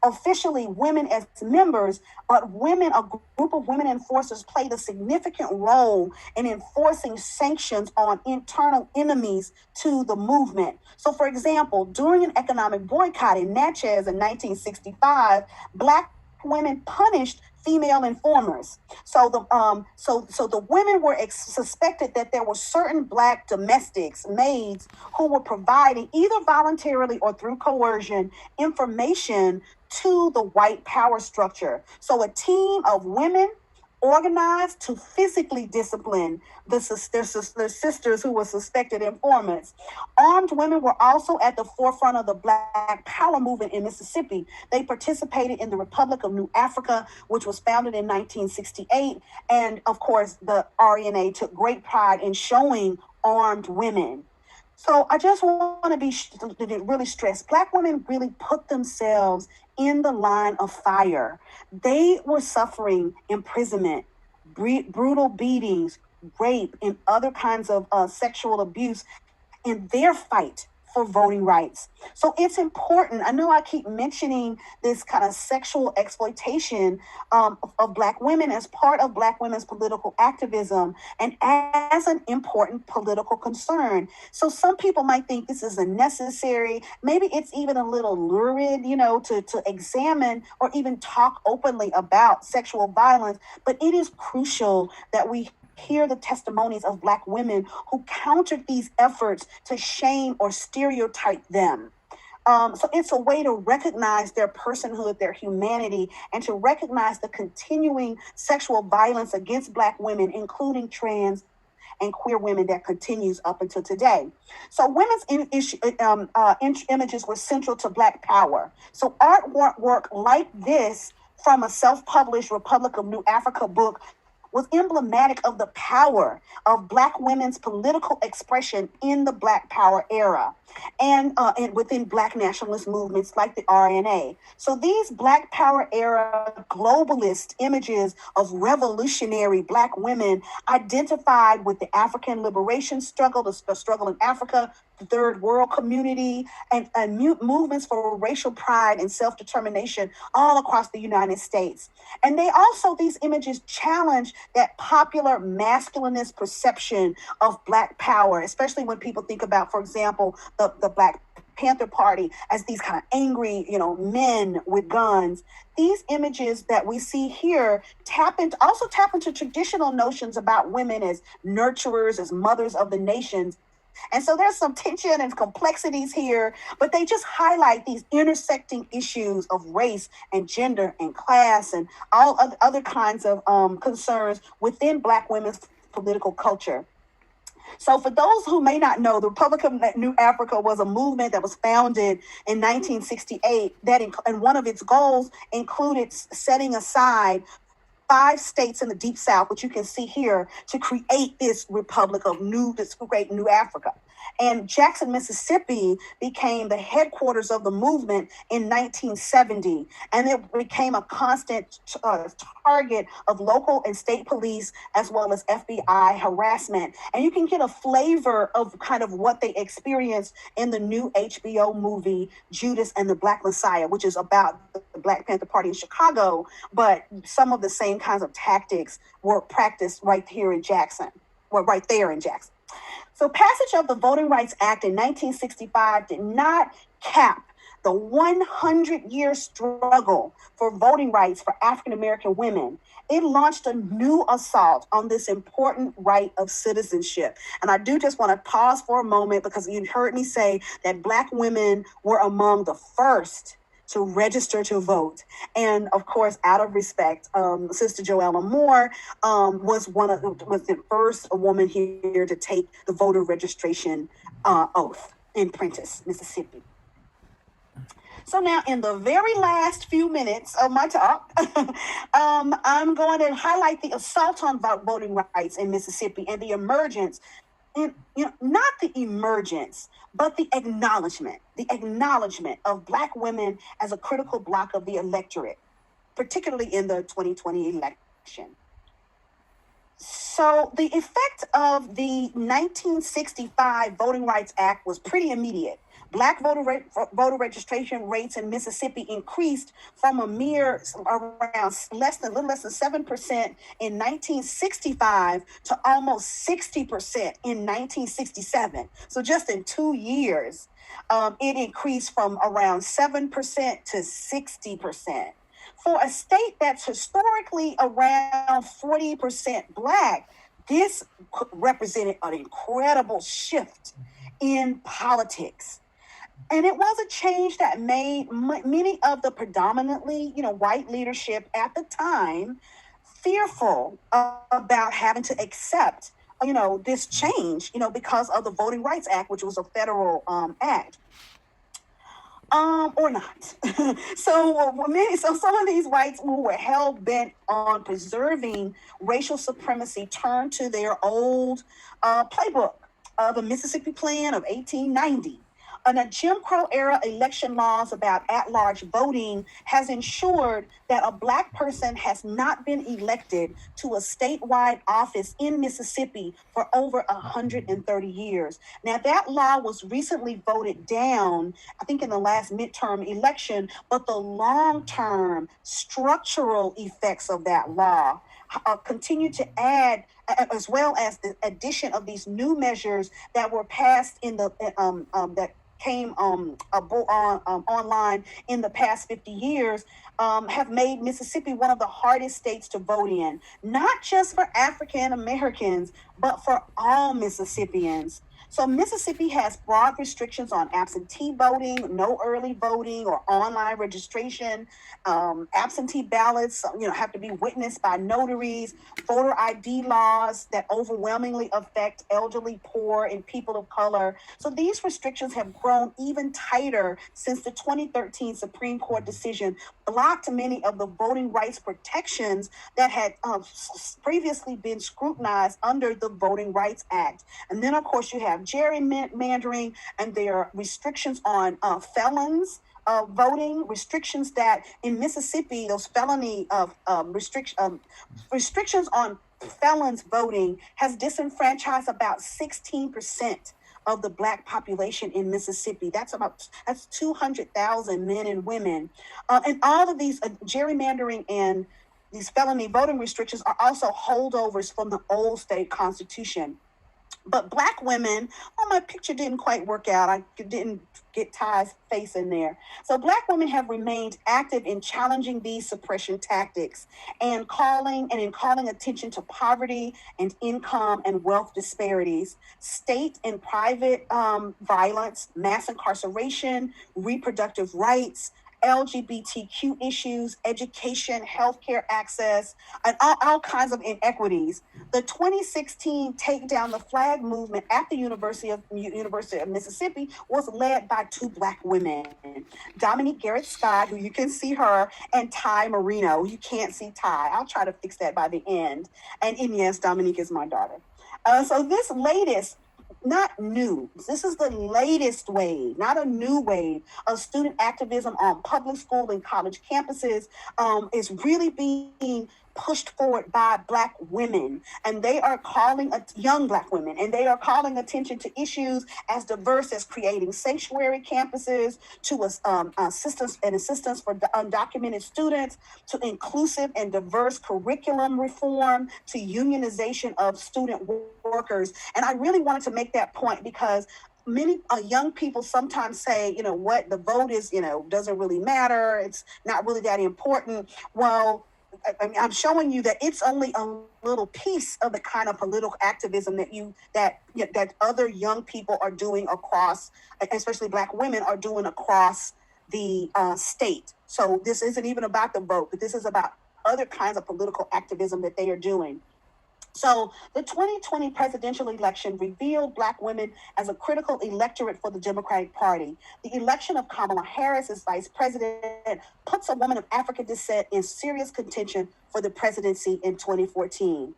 officially women as members, but a group of women enforcers played a significant role in enforcing sanctions on internal enemies to the movement. So, for example, during an economic boycott in Natchez in 1965, Black women punished female informers. So the women were suspected that there were certain Black domestics, maids, who were providing either voluntarily or through coercion information to the white power structure. So a team of women organized to physically discipline their sisters who were suspected informants. Armed women were also at the forefront of the Black Power movement in Mississippi. They participated in the Republic of New Africa, which was founded in 1968. And of course, the RNA took great pride in showing armed women. So I just want to really stress, Black women really put themselves in the line of fire. They were suffering imprisonment, brutal beatings, rape, and other kinds of sexual abuse in their fight for voting rights. So it's important. I know I keep mentioning this kind of sexual exploitation of Black women as part of Black women's political activism and as an important political concern. So some people might think this is unnecessary. Maybe it's even a little lurid, to examine or even talk openly about sexual violence. But it is crucial that we hear the testimonies of Black women who countered these efforts to shame or stereotype them. So it's a way to recognize their personhood, their humanity, and to recognize the continuing sexual violence against Black women, including trans and queer women, that continues up until today. So women's images were central to Black power. So artwork like this from a self-published Republic of New Africa book was emblematic of the power of Black women's political expression in the Black Power era and within Black nationalist movements like the RNA. So these Black Power era globalist images of revolutionary Black women identified with the African liberation struggle, the struggle in Africa, the Third World community, and movements for racial pride and self-determination all across the United States. And these images challenge that popular masculinist perception of Black power, especially when people think about, for example, the Black Panther Party as these kind of angry, men with guns. These images that we see here tap into traditional notions about women as nurturers, as mothers of the nations. And so there's some tension and complexities here, but they just highlight these intersecting issues of race and gender and class and all other kinds of concerns within Black women's political culture. So for those who may not know, the Republic of New Africa was a movement that was founded in 1968 and one of its goals included setting aside 5 states in the Deep South, which you can see here, to create this great New Africa. And Jackson, Mississippi became the headquarters of the movement in 1970. And it became a constant target of local and state police as well as FBI harassment. And you can get a flavor of kind of what they experienced in the new HBO movie, Judas and the Black Messiah, which is about the Black Panther Party in Chicago. But some of the same kinds of tactics were practiced right there in Jackson. So passage of the Voting Rights Act in 1965 did not cap the 100-year struggle for voting rights for African American women. It launched a new assault on this important right of citizenship. And I do just want to pause for a moment because you heard me say that Black women were among the first to register to vote. And of course, out of respect, Sister Joella Moore was the first woman here to take the voter registration oath. in Prentiss, Mississippi. So now, in the very last few minutes of my talk, I'm going to highlight the assault on voting rights in Mississippi and the emergence, and not the emergence, but the acknowledgement of Black women as a critical block of the electorate, particularly in the 2020 election. So the effect of the 1965 Voting Rights Act was pretty immediate. Black voter registration rates in Mississippi increased from a mere around little less than 7% in 1965 to almost 60% in 1967. So just in 2 years, it increased from around 7% to 60%. For a state that's historically around 40% Black, this represented an incredible shift in politics. And it was a change that made many of the predominantly, white leadership at the time fearful about having to accept, this change, because of the Voting Rights Act, which was a federal act. Or not. So some of these whites who were hell bent on preserving racial supremacy turned to their old playbook, the Mississippi Plan of 1890. And the Jim Crow era election laws about at-large voting has ensured that a Black person has not been elected to a statewide office in Mississippi for over 130 years. Now, that law was recently voted down, I think in the last midterm election, but the long-term structural effects of that law continue to add, as well as the addition of these new measures that were passed in the that came online in the past 50 years, have made Mississippi one of the hardest states to vote in, not just for African Americans, but for all Mississippians. So Mississippi has broad restrictions on absentee voting, no early voting or online registration. Absentee ballots, have to be witnessed by notaries, voter ID laws that overwhelmingly affect elderly, poor, and people of color. So these restrictions have grown even tighter since the 2013 Supreme Court decision blocked many of the voting rights protections that had previously been scrutinized under the Voting Rights Act. And then, of course, you have gerrymandering, and there are restrictions on felons voting, restrictions that in Mississippi, those felony restrictions on felons voting has disenfranchised about 16% of the Black population in Mississippi. That's 200,000 men and women. And all of these gerrymandering and these felony voting restrictions are also holdovers from the old state constitution. But Black women, my picture didn't quite work out. I didn't get Ty's face in there. So Black women have remained active in challenging these suppression tactics and calling attention to poverty and income and wealth disparities, state and private violence, mass incarceration, reproductive rights, LGBTQ issues, education, healthcare access, and all kinds of inequities. The 2016 Take Down the Flag movement at the University of Mississippi was led by two Black women, Shennette Garrett-Scott, who you can see her, and Ty Marino. You can't see Ty. I'll try to fix that by the end. And yes, Dominique is my daughter. So this latest, not new, this is the latest wave, not a new wave, of student activism on public school and college campuses is really being pushed forward by Black women, and they are calling young Black women, and they are calling attention to issues as diverse as creating sanctuary campuses, to assistance for undocumented students, to inclusive and diverse curriculum reform, to unionization of student workers. And I really wanted to make that point because many young people sometimes say, what, the vote is, doesn't really matter. It's not really that important. Well, I'm showing you that it's only a little piece of the kind of political activism that other young people are doing across, especially Black women are doing across the state. So this isn't even about the vote, but this is about other kinds of political activism that they are doing. So the 2020 presidential election revealed Black women as a critical electorate for the Democratic Party. The election of Kamala Harris as vice president puts a woman of African descent in serious contention for the presidency in 2014.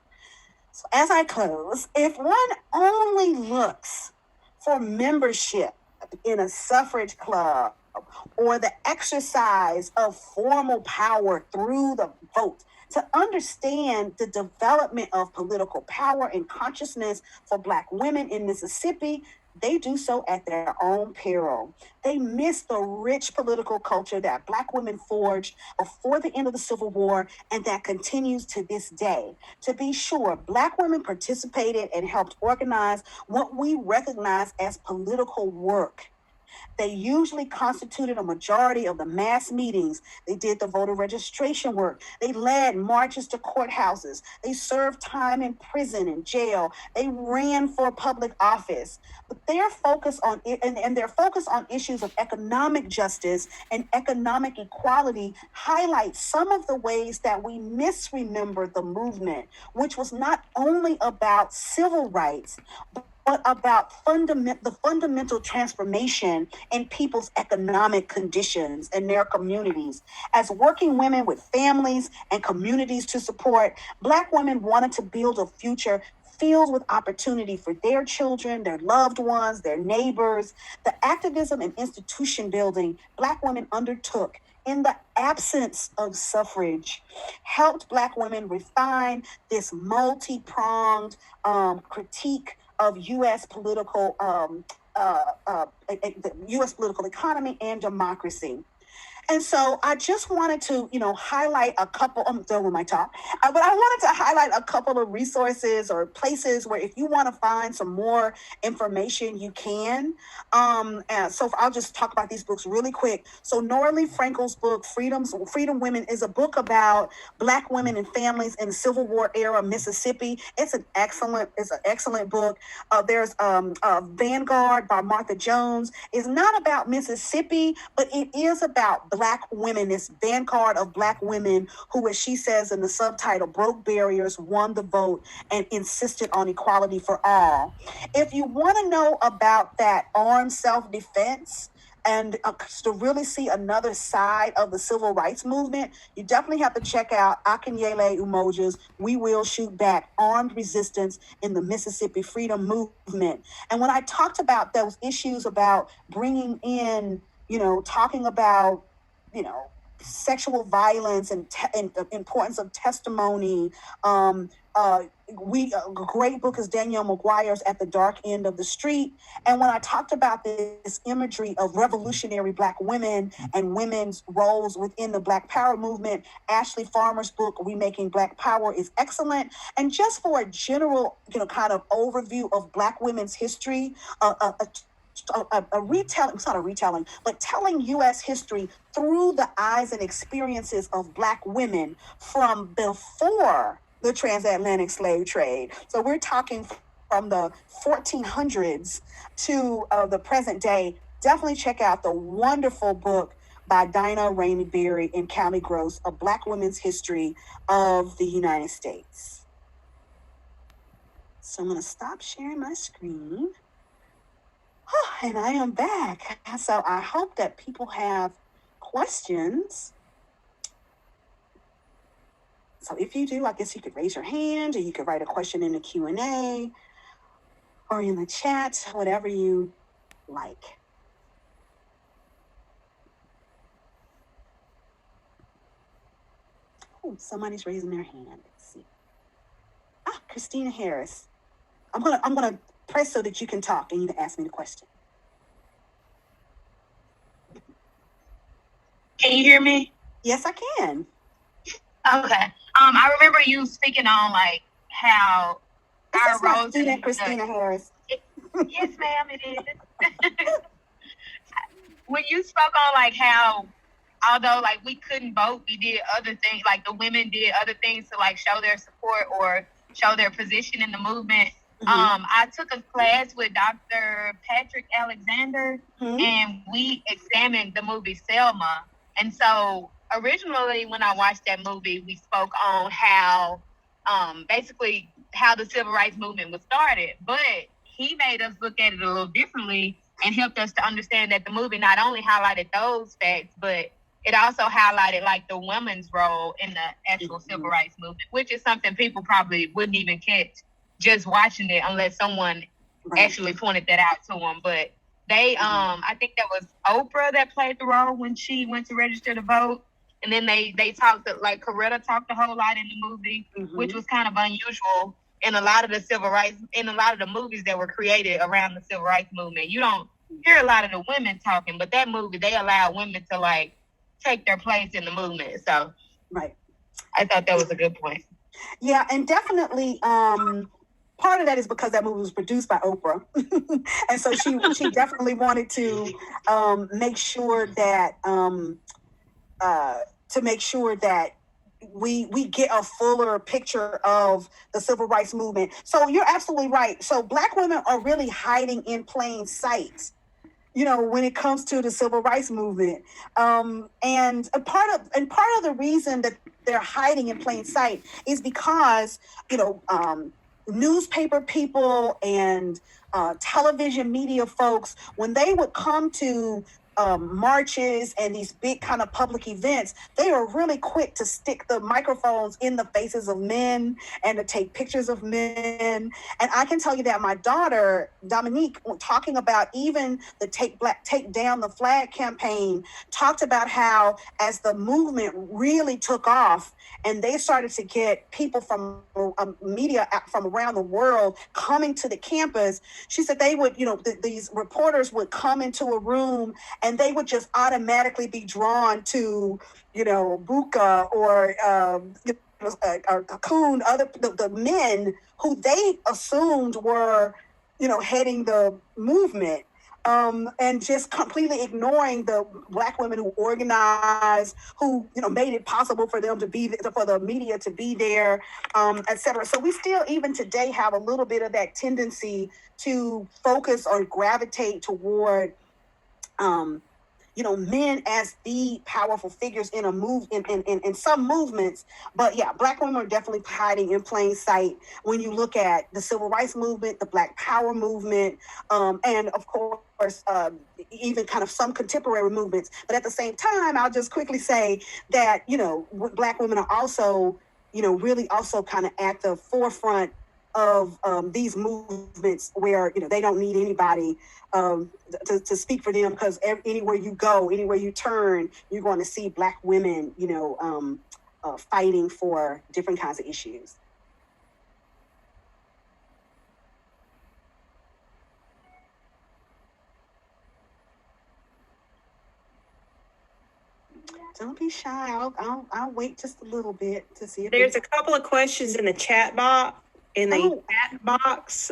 So as I close, if one only looks for membership in a suffrage club or the exercise of formal power through the vote, to understand the development of political power and consciousness for Black women in Mississippi, they do so at their own peril. They miss the rich political culture that Black women forged before the end of the Civil War and that continues to this day. To be sure, Black women participated and helped organize what we recognize as political work. They usually constituted a majority of the mass meetings. They did the voter registration work. They led marches to courthouses. They served time in prison and jail. They ran for public office. But their focus on and their focus on issues of economic justice and economic equality highlights some of the ways that we misremember the movement, which was not only about civil rights, but about the fundamental transformation in people's economic conditions in their communities. As working women with families and communities to support, Black women wanted to build a future filled with opportunity for their children, their loved ones, their neighbors. The activism and institution building Black women undertook in the absence of suffrage helped Black women refine this multi-pronged critique of U.S. political the U.S. political economy and democracy. And so I just wanted to, highlight a couple, I'm done with my talk, but I wanted to highlight a couple of resources or places where if you want to find some more information, you can. And so I'll just talk about these books really quick. So Norley Frankel's book, Freedom Women, is a book about Black women and families in the Civil War era Mississippi. It's an excellent book. There's Vanguard by Martha Jones. It's not about Mississippi, but it is about Black women, this vanguard of Black women who, as she says in the subtitle, broke barriers, won the vote, and insisted on equality for all. If you want to know about that armed self-defense and to really see another side of the civil rights movement, you definitely have to check out Akinyele Umoja's We Will Shoot Back, Armed Resistance in the Mississippi Freedom Movement. And when I talked about those issues about bringing in, talking about, sexual violence and the importance of testimony. A great book is Danielle McGuire's At the Dark End of the Street. And when I talked about this imagery of revolutionary Black women and women's roles within the Black Power movement, Ashley Farmer's book, Remaking Black Power, is excellent. And just for a general, kind of overview of Black women's history, it's not a retelling, but telling U.S. history through the eyes and experiences of Black women from before the transatlantic slave trade. So we're talking from the 1400s to the present day. Definitely check out the wonderful book by Dinah Rainey Berry and Callie Gross, A Black Women's History of the United States. So I'm going to stop sharing my screen. And I am back. So I hope that people have questions. So if you do, I guess you could raise your hand or you could write a question in the Q&A or in the chat, whatever you like. Oh, somebody's raising their hand. Let's see. Christina Harris. I'm gonna press so that you can talk and you can ask me the question. Can you hear me? Yes, I can. Okay. I remember you speaking on how our role student Christina Harris. Yes, ma'am, it is. When you spoke on how, although we couldn't vote, we did other things, the women did other things to show their support or show their position in the movement. Mm-hmm. I took a class with Dr. Patrick Alexander, mm-hmm. and we examined the movie Selma. And so originally when I watched that movie, we spoke on how basically how the civil rights movement was started. But he made us look at it a little differently and helped us to understand that the movie not only highlighted those facts, but it also highlighted like the women's role in the actual civil rights movement, which is something people probably wouldn't even catch just watching it unless someone actually pointed that out to them. But they, I think that was Oprah that played the role when she went to register to vote. And then they talked, like Coretta talked a whole lot in the movie, which was kind of unusual in a lot of the civil rights, in a lot of the movies that were created around the civil rights movement. You don't hear a lot of the women talking, but that movie, they allow women to like take their place in the movement. So I thought that was a good point. Yeah, and definitely part of that is because that movie was produced by Oprah. And so she definitely wanted to make sure that we get a fuller picture of the civil rights movement. So you're absolutely right. So Black women are really hiding in plain sight, you know, when it comes to the civil rights movement. And part of the reason that they're hiding in plain sight is because, you know, newspaper people and television media folks, when they would come to marches and these big kind of public events, they are really quick to stick the microphones in the faces of men and to take pictures of men. And I can tell you that my daughter, Dominique, talking about even the Take Down the Flag campaign, talked about how as the movement really took off and they started to get people from media from around the world coming to the campus, she said they would, you know, these reporters would come into a room and they would just automatically be drawn to, you know, Buka or Cocoon, the men who they assumed were, you know, heading the movement. And just completely ignoring the Black women who organized, who, you know, made it possible for them to be, for the media to be there, et cetera. So we still, even today, have a little bit of that tendency to focus or gravitate toward, you know, men as the powerful figures in in some movements. But yeah, Black women are definitely hiding in plain sight when you look at the civil rights movement, the Black Power movement, and of course, even kind of some contemporary movements. But at the same time, I'll just quickly say that, you know, Black women are also, you know, really also kind of at the forefront of these movements where, you know, they don't need anybody to speak for them, because anywhere you go, anywhere you turn, you're going to see Black women, you know, fighting for different kinds of issues. Don't be shy. I'll wait just a little bit to see if there's a couple of questions in the chat box.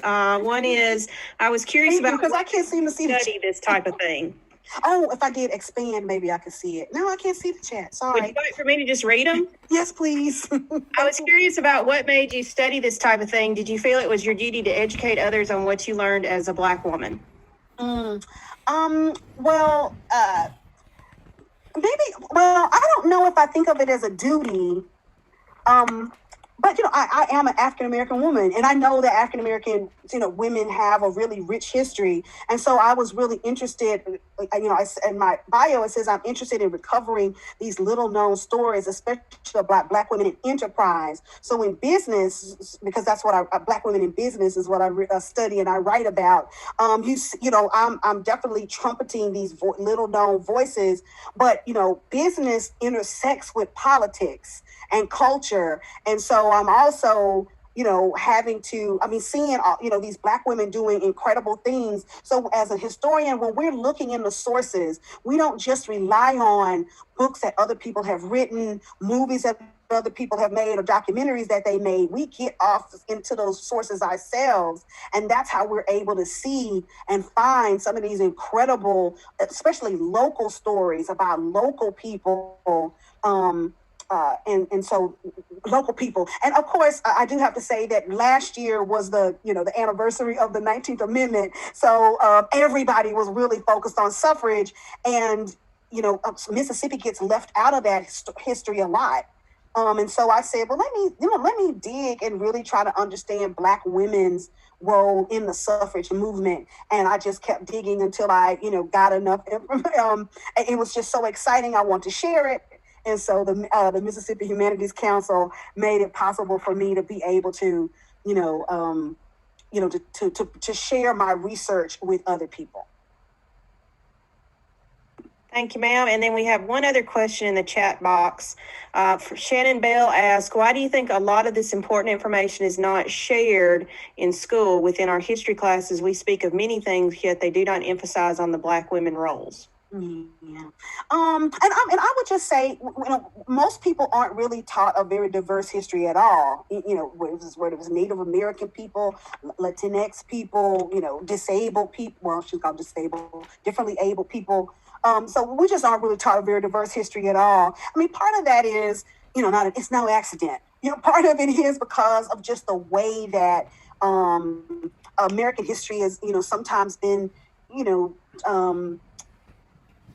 One is, I was curious about because I can't seem to see study this type of thing. Oh, if I did expand, maybe I could see it. No, I can't see the chat. Sorry. Would you like for me to just read them? Yes, please. I was curious about what made you study this type of thing. Did you feel it was your duty to educate others on what you learned as a Black woman? Well, I don't know if I think of it as a duty. But, you know, I am an African-American woman, and I know that African-American, you know, women have a really rich history. And so I was really interested, you know, in my bio, it says I'm interested in recovering these little known stories, especially about Black women in enterprise. So in business, because that's what Black women in business is what I study and I write about. You know, I'm definitely trumpeting these little known voices, but, you know, business intersects with politics and culture. And so I'm also, you know, seeing, you know, these Black women doing incredible things. So as a historian, when we're looking in the sources, we don't just rely on books that other people have written, movies that other people have made, or documentaries that they made. We get off into those sources ourselves. And that's how we're able to see and find some of these incredible, especially local stories about local people, and so local people. And of course, I do have to say that last year was the anniversary of the 19th Amendment. So everybody was really focused on suffrage, and, you know, Mississippi gets left out of that history a lot. And so I said, well, let me dig and really try to understand Black women's role in the suffrage movement. And I just kept digging until I, got enough information. It was just so exciting. I want to share it. And so the Mississippi Humanities Council made it possible for me to be able to, to share my research with other people. Thank you, ma'am. And then we have one other question in the chat box. For Shannon Bell asks, why do you think a lot of this important information is not shared in school? Within our history classes, we speak of many things, yet they do not emphasize on the Black women roles. Yeah. And I would just say, most people aren't really taught a very diverse history at all. Where it was Native American people, Latinx people, disabled people. Well, she's called disabled, differently abled people. So we just aren't really taught a very diverse history at all. I mean, part of that is, it's no accident. Part of it is because of just the way that American history has, sometimes been,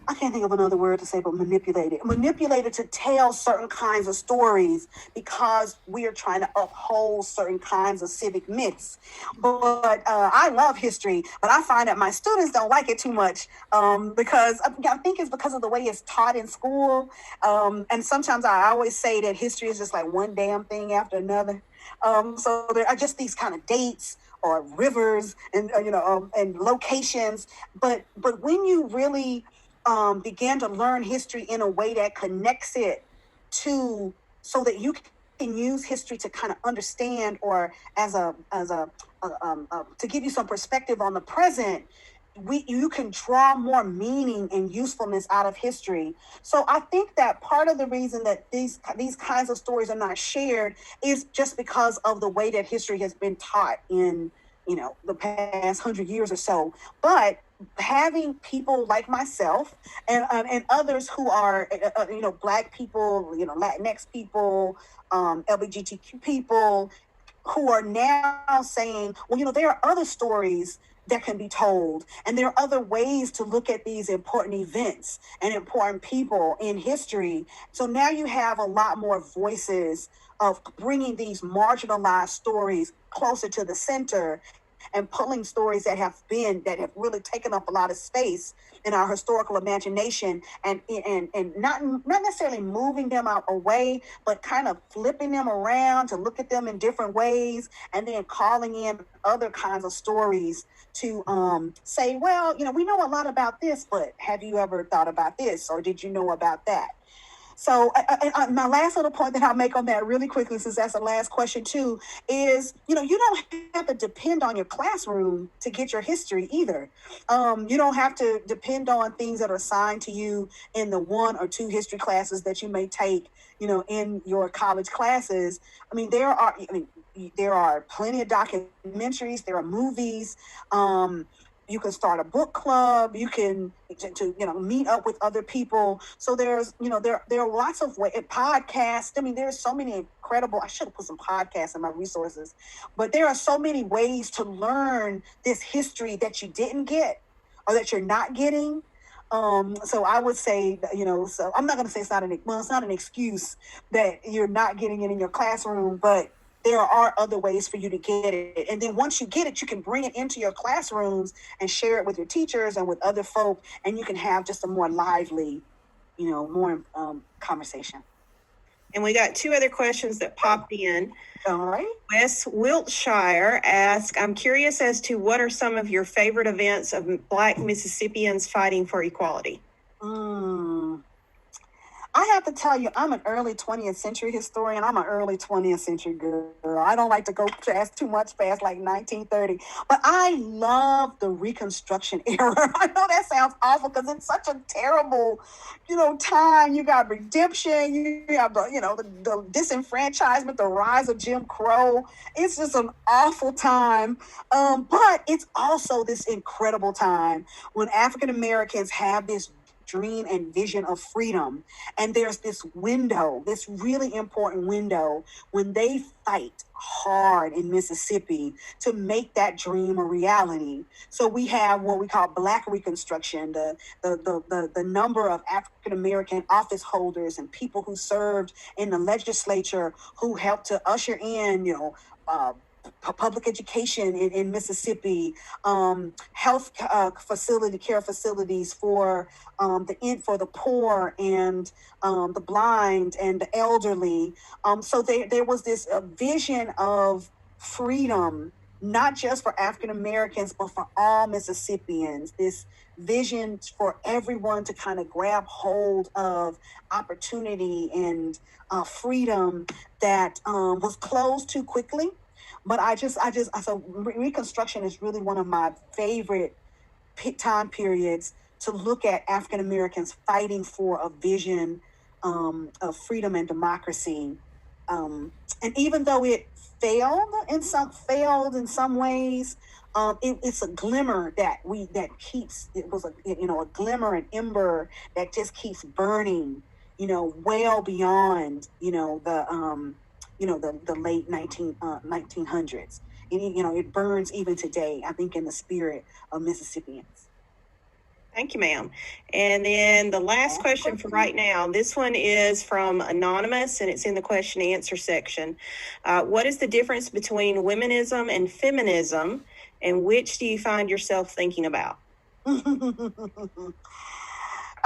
I can't think of another word to say, but manipulated to tell certain kinds of stories because we are trying to uphold certain kinds of civic myths. But I love history, but I find that my students don't like it too much because I think it's because of the way it's taught in school. And sometimes I always say that history is just like one damn thing after another. So there are just these kind of dates or rivers and, and locations. But when you really began to learn history in a way that connects it to, so that you can use history to kind of understand, or to give you some perspective on the present, you can draw more meaning and usefulness out of history. So I think that part of the reason that these kinds of stories are not shared is just because of the way that history has been taught in, the past 100 years or so. But having people like myself and others who are, Black people, Latinx people, LGBTQ people, who are now saying, well, there are other stories that can be told, and there are other ways to look at these important events and important people in history. So now you have a lot more voices of bringing these marginalized stories closer to the center and pulling stories that have really taken up a lot of space in our historical imagination, and not necessarily moving them out away, but kind of flipping them around to look at them in different ways, and then calling in other kinds of stories to say, well, we know a lot about this, but have you ever thought about this, or did you know about that? So my last little point that I'll make on that really quickly, since that's the last question too, is, you don't have to depend on your classroom to get your history either. You don't have to depend on things that are assigned to you in the 1 or 2 history classes that you may take, in your college classes. There are plenty of documentaries, there are movies. You can start a book club. You can meet up with other people. So there's there are lots of ways. Podcasts. There's so many incredible. I should have put some podcasts in my resources, but there are so many ways to learn this history that you didn't get or that you're not getting. So I would say, so I'm not going to say it's not an excuse that you're not getting it in your classroom, but there are other ways for you to get it. And then once you get it, you can bring it into your classrooms and share it with your teachers and with other folk, and you can have just a more lively, more conversation. And we got 2 other questions that popped in. All right. Wes Wiltshire asks, I'm curious as to what are some of your favorite events of Black Mississippians fighting for equality? I have to tell you, I'm an early 20th century historian. I'm an early 20th century girl. I don't like to go too much past like 1930. But I love the Reconstruction era. I know that sounds awful because it's such a terrible, time. You got redemption. You have the disenfranchisement, the rise of Jim Crow. It's just an awful time. But it's also this incredible time when African Americans have this dream and vision of freedom. And there's this window, this really important window, when they fight hard in Mississippi to make that dream a reality. So we have what we call Black Reconstruction, the number of African American office holders and people who served in the legislature who helped to usher in, public education in Mississippi, health care facilities for the poor and the blind and the elderly. So there was this vision of freedom, not just for African Americans, but for all Mississippians. This vision for everyone to kind of grab hold of opportunity and freedom that was closed too quickly. But so Reconstruction is really one of my favorite time periods to look at African Americans fighting for a vision of freedom and democracy. And even though it failed in some ways, it's a glimmer that keeps. It was a glimmer, an ember that just keeps burning. Well beyond the late 1900s. It burns even today, I think, in the spirit of Mississippians. Thank you, ma'am. And then the last question for right now, this one is from Anonymous, and it's in the question and answer section. What is the difference between womenism and feminism, and which do you find yourself thinking about?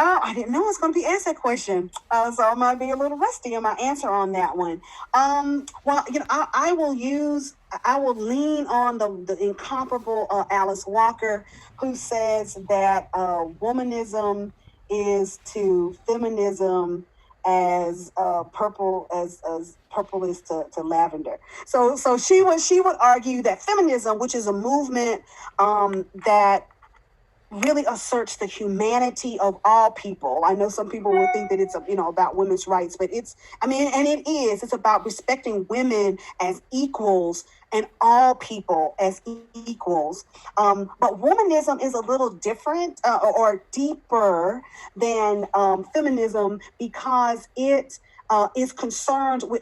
I didn't know I was going to be asked that question, so I might be a little rusty in my answer on that one. Well, I will lean on the incomparable Alice Walker, who says that womanism is to feminism as purple is to lavender. So she would argue that feminism, which is a movement that really asserts the humanity of all people. I know some people will think that it's about women's rights, but it's about respecting women as equals and all people as equals. But womanism is a little different or deeper than feminism, because it is concerned with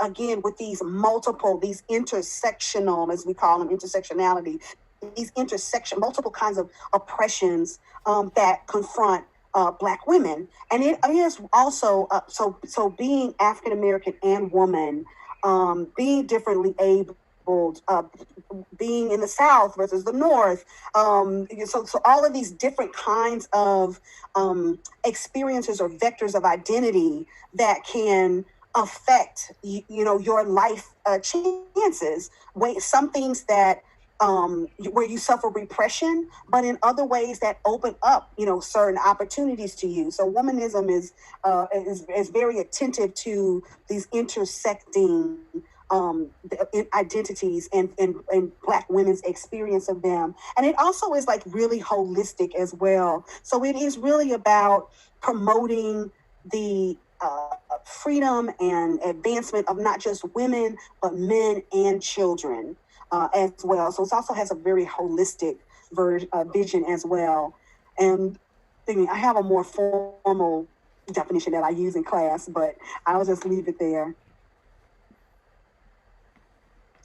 these intersectional, as we call them, intersectionality, these multiple kinds of oppressions that confront Black women. And it is also, so being African American and woman, being differently abled, being in the South versus the North. So all of these different kinds of experiences or vectors of identity that can affect, your life chances. Some things that where you suffer repression, but in other ways that open up, certain opportunities to you. So womanism is very attentive to these intersecting identities and Black women's experience of them. And it also is really holistic as well. So it is really about promoting the freedom and advancement of not just women, but men and children. As well. So it also has a very holistic vision as well. And I have a more formal definition that I use in class, but I'll just leave it there.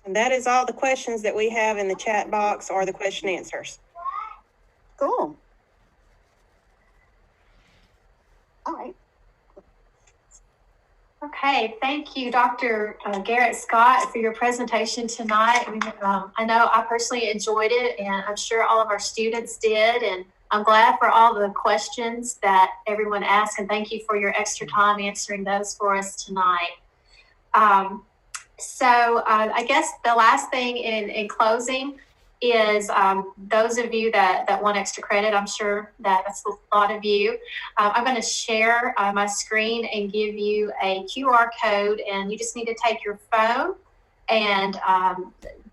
And that is all the questions that we have in the chat box or the question answers. Cool. All right. Okay, thank you, Dr. Garrett-Scott, for your presentation tonight. I know I personally enjoyed it, and I'm sure all of our students did, and I'm glad for all the questions that everyone asked, and thank you for your extra time answering those for us tonight. So I guess the last thing in closing is those of you that want extra credit, I'm sure that's a lot of you. I'm going to share my screen and give you a QR code, and you just need to take your phone and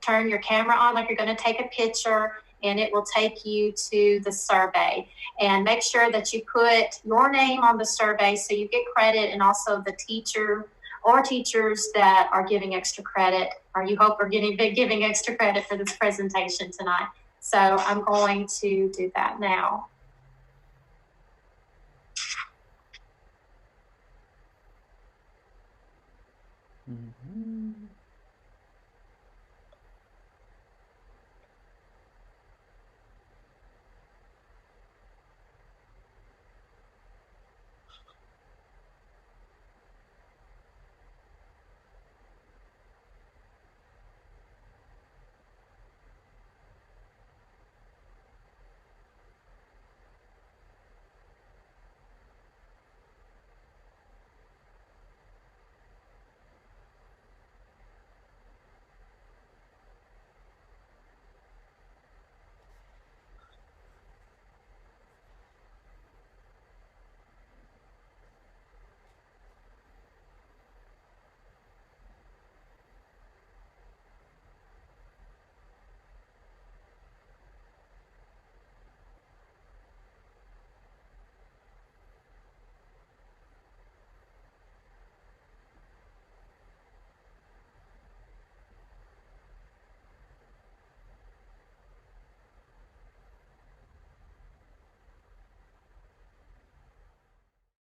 turn your camera on like you're going to take a picture, and it will take you to the survey. And make sure that you put your name on the survey so you get credit, and also the teacher or teachers that are giving extra credit, or you hope are giving extra credit for this presentation tonight. So I'm going to do that now. Mhm.